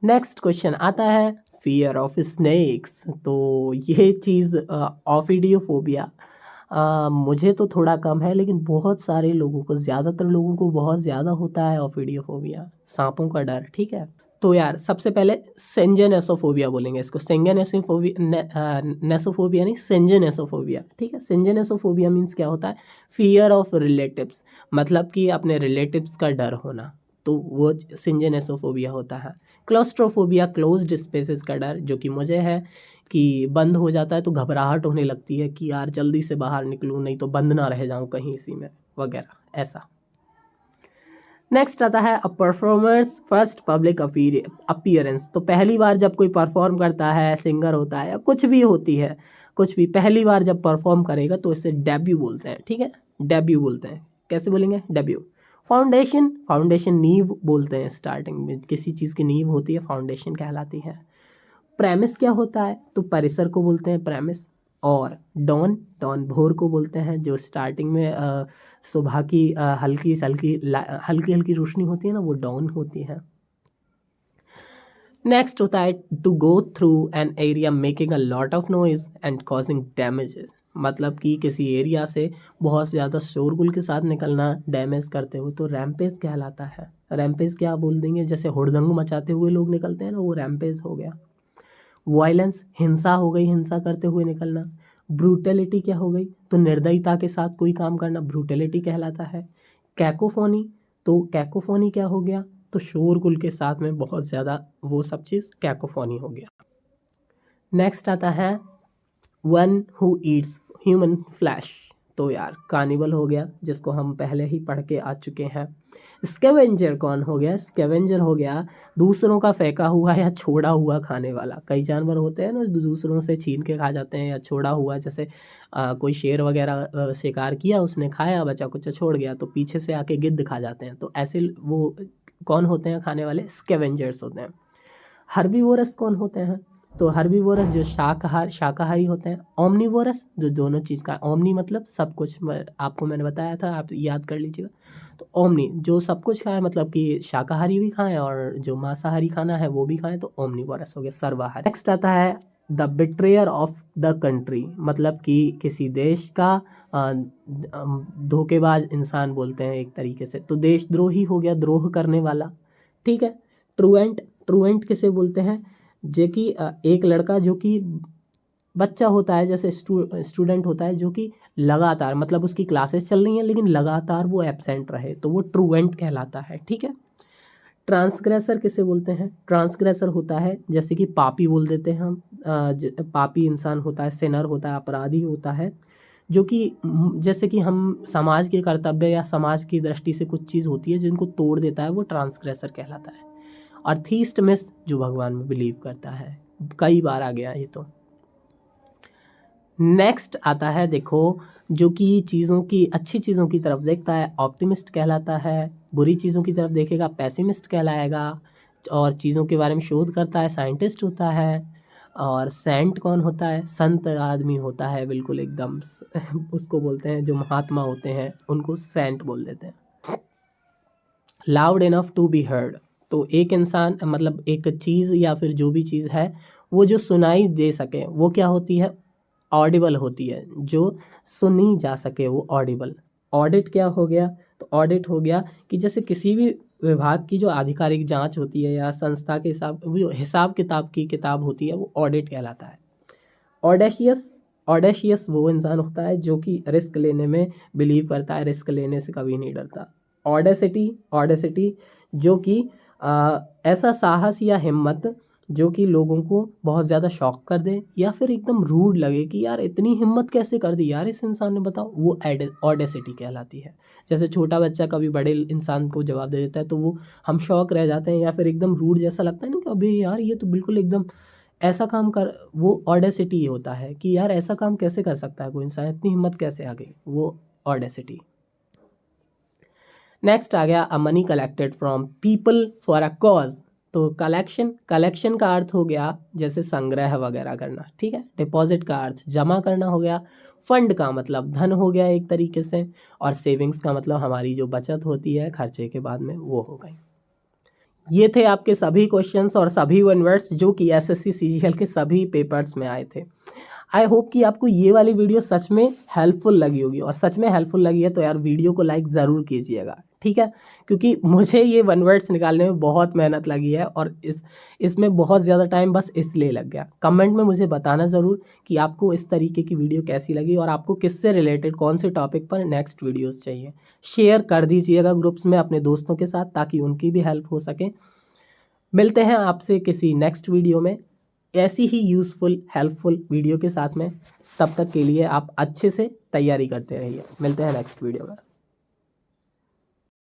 नेक्स्ट क्वेश्चन आता है फियर ऑफ स्नेक्स। तो ये चीज़ ऑफिडियोफोबिया, मुझे तो थोड़ा कम है, लेकिन बहुत सारे लोगों को, ज़्यादातर लोगों को बहुत ज़्यादा होता है ऑफिडियोफोबिया, सांपों का डर। ठीक है, तो यार सबसे पहले सेंजेनेसोफोबिया बोलेंगे इसको, नेसोफोबिया नहीं, सेंजेनेसोफोबिया। ठीक है, सेंजेनेसोफोबिया मीन्स क्या होता है, फियर ऑफ रिलेटिव्स, मतलब कि अपने रिलेटिव्स का डर होना, तो वो सेंजेनेसोफोबिया होता है। क्लोस्ट्रोफोबिया, क्लोज्ड स्पेसेस का डर, जो कि मुझे है कि बंद हो जाता है तो घबराहट होने लगती है कि यार जल्दी से बाहर निकलूँ, नहीं तो बंद ना रह जाऊँ कहीं इसी में वगैरह, ऐसा। नेक्स्ट आता है अ परफॉर्मर्स फर्स्ट पब्लिक अपीयरेंस। तो पहली बार जब कोई परफॉर्म करता है, सिंगर होता है या कुछ भी होती है, कुछ भी पहली बार जब परफॉर्म करेगा तो इसे डेब्यू बोलते हैं। ठीक है, डेब्यू बोलते हैं। कैसे बोलेंगे, डेब्यू। फाउंडेशन, फाउंडेशन नींव बोलते हैं, स्टार्टिंग में किसी चीज़ की नींव होती है, फाउंडेशन कहलाती है। प्रेमिस क्या होता है, तो परिसर को बोलते हैं प्रेमिस। और डॉन, डॉन भोर को बोलते हैं, जो स्टार्टिंग में सुबह की हल्की हल्की हल्की हल्की रोशनी होती है ना, वो डॉन होती है। नेक्स्ट होता है to go through an area making a lot of noise and causing damages, मतलब कि किसी एरिया से बहुत ज़्यादा शोरगुल के साथ निकलना, डैमेज करते हुए, तो रैम्पेज कहलाता है। रैम्पेज क्या बोल देंगे, जैसे हुड़दंग मचाते हुए लोग निकलते हैं ना, वो रैम्पेज हो गया। वायलेंस, हिंसा हो गई, हिंसा करते हुए निकलना। ब्रूटलिटी क्या हो गई, तो निर्दयता के साथ कोई काम करना, ब्रूटलिटी कहलाता है। कैकोफोनी, तो कैकोफोनी क्या हो गया, तो शोरगुल के साथ में बहुत ज़्यादा वो सब चीज़ कैकोफोनी हो गया। नेक्स्ट आता है one who Yeats human flesh, तो यार कार्निवल हो गया, जिसको हम पहले ही पढ़ के आ चुके हैं। स्कैवेंजर कौन हो गया, स्कैवेंजर हो गया दूसरों का फेंका हुआ या छोड़ा हुआ खाने वाला। कई जानवर होते हैं ना जो दूसरों से छीन के खा जाते हैं, या छोड़ा हुआ, जैसे कोई शेर वगैरह शिकार किया, उसने खाया, बचा कुछ छोड़ गया, तो पीछे से आके गिद्ध खा जाते हैं, तो ऐसे वो कौन होते हैं खाने वाले, स्कैवेंजर्स होते हैं। हर्बीवोरस कौन होते हैं, तो हर्बीवोरस जो शाकाहारी होते हैं। ओमनीवोरस जो दोनों चीज़ का, ओमनी मतलब सब कुछ, आपको मैंने बताया था, आप याद कर लीजिएगा। तो ओमनी जो सब कुछ खाए, मतलब कि शाकाहारी भी खाएं और जो मांसाहारी खाना है वो भी खाएं, तो ओमनीवोरस हो गया, सर्वाहारी। नेक्स्ट आता है the betrayer of the country, मतलब कि किसी देश का धोखेबाज इंसान बोलते हैं एक तरीके से, तो देशद्रोही हो गया, द्रोह करने वाला। ठीक है, ट्रूएंट, ट्रूएंट किसे बोलते हैं, जो कि एक लड़का जो कि बच्चा होता है, जैसे स्टूडेंट होता है, जो कि लगातार, मतलब उसकी क्लासेस चल रही हैं लेकिन लगातार वो एब्सेंट रहे, तो वो ट्रूएंट कहलाता है। ठीक है, ट्रांसग्रेसर किसे बोलते हैं, ट्रांसग्रेसर होता है जैसे कि पापी बोल देते हैं हम, पापी इंसान होता है, सिनर होता है, अपराधी होता है, जो कि जैसे कि हम समाज के कर्तव्य या समाज की दृष्टि से कुछ चीज़ होती है जिनको तोड़ देता है, वो ट्रांसग्रेसर कहलाता है। और थीस्ट मिस, जो भगवान में बिलीव करता है, कई बार आ गया ये तो। नेक्स्ट आता है देखो, जो कि चीज़ों की, अच्छी चीज़ों की तरफ देखता है, ऑप्टिमिस्ट कहलाता है। बुरी चीज़ों की तरफ देखेगा, पेसिमिस्ट कहलाएगा। और चीज़ों के बारे में शोध करता है, साइंटिस्ट होता है। और सेंट कौन होता है, संत आदमी होता है, बिल्कुल एकदम उसको बोलते हैं, जो महात्मा होते हैं उनको सेंट बोल देते हैं। Loud enough to be heard, तो एक इंसान, मतलब एक चीज़ या फिर जो भी चीज़ है वो जो सुनाई दे सके, वो क्या होती है, ऑडिबल होती है, जो सुनी जा सके वो ऑडिबल। ऑडिट क्या हो गया, तो ऑडिट हो गया कि जैसे किसी भी विभाग की जो आधिकारिक जांच होती है या संस्था के हिसाब किताब की किताब होती है, वो ऑडिट कहलाता है। ऑडेशियस, ऑडेशियस वो इंसान होता है जो कि रिस्क लेने में बिलीव करता है, रिस्क लेने से कभी नहीं डरता। ऑडेसिटी, ऑडेसिटी जो कि ऐसा साहस या हिम्मत जो कि लोगों को बहुत ज़्यादा शॉक कर दे या फिर एकदम रूड लगे कि यार इतनी हिम्मत कैसे कर दी यार इस इंसान ने, बताओ, वो ऑडेसिटी कहलाती है। जैसे छोटा बच्चा कभी बड़े इंसान को जवाब दे देता है तो वो हम शॉक रह जाते हैं, या फिर एकदम रूड जैसा लगता है ना कि अबे यार ये तो बिल्कुल एकदम ऐसा काम कर, वो ऑडेसिटी होता है कि यार ऐसा काम कैसे कर सकता है कोई इंसान, इतनी हिम्मत कैसे आ गई, वो ऑडेसिटी। नेक्स्ट आ गया a money collected from people for a cause, तो कलेक्शन, कलेक्शन का अर्थ हो गया जैसे संग्रह वगैरह करना। ठीक है, डिपॉजिट का अर्थ जमा करना हो गया। फंड का मतलब धन हो गया एक तरीके से। और सेविंग्स का मतलब हमारी जो बचत होती है खर्चे के बाद में, वो हो गई। ये थे आपके सभी क्वेश्चंस और सभी 1 वर्ड्स जो कि एसएससी सीजीएल के सभी पेपर्स में आए थे। आई होप कि आपको ये वाली वीडियो सच में हेल्पफुल लगी होगी, और सच में हेल्पफुल लगी है तो यार वीडियो को लाइक ज़रूर कीजिएगा, ठीक है, क्योंकि मुझे ये 1 वर्ड्स निकालने में बहुत मेहनत लगी है और इसमें बहुत ज़्यादा टाइम बस इसलिए लग गया। कमेंट में मुझे बताना ज़रूर कि आपको इस तरीके की वीडियो कैसी लगी और आपको किससे रिलेटेड कौन से टॉपिक पर नेक्स्ट वीडियोज़ चाहिए। शेयर कर दीजिएगा ग्रुप्स में अपने दोस्तों के साथ ताकि उनकी भी हेल्प हो सके। मिलते हैं आपसे किसी नेक्स्ट वीडियो में ऐसी ही यूज़फुल हेल्पफुल वीडियो के साथ में। तब तक के लिए आप अच्छे से तैयारी करते रहिए। मिलते हैं नेक्स्ट वीडियो में।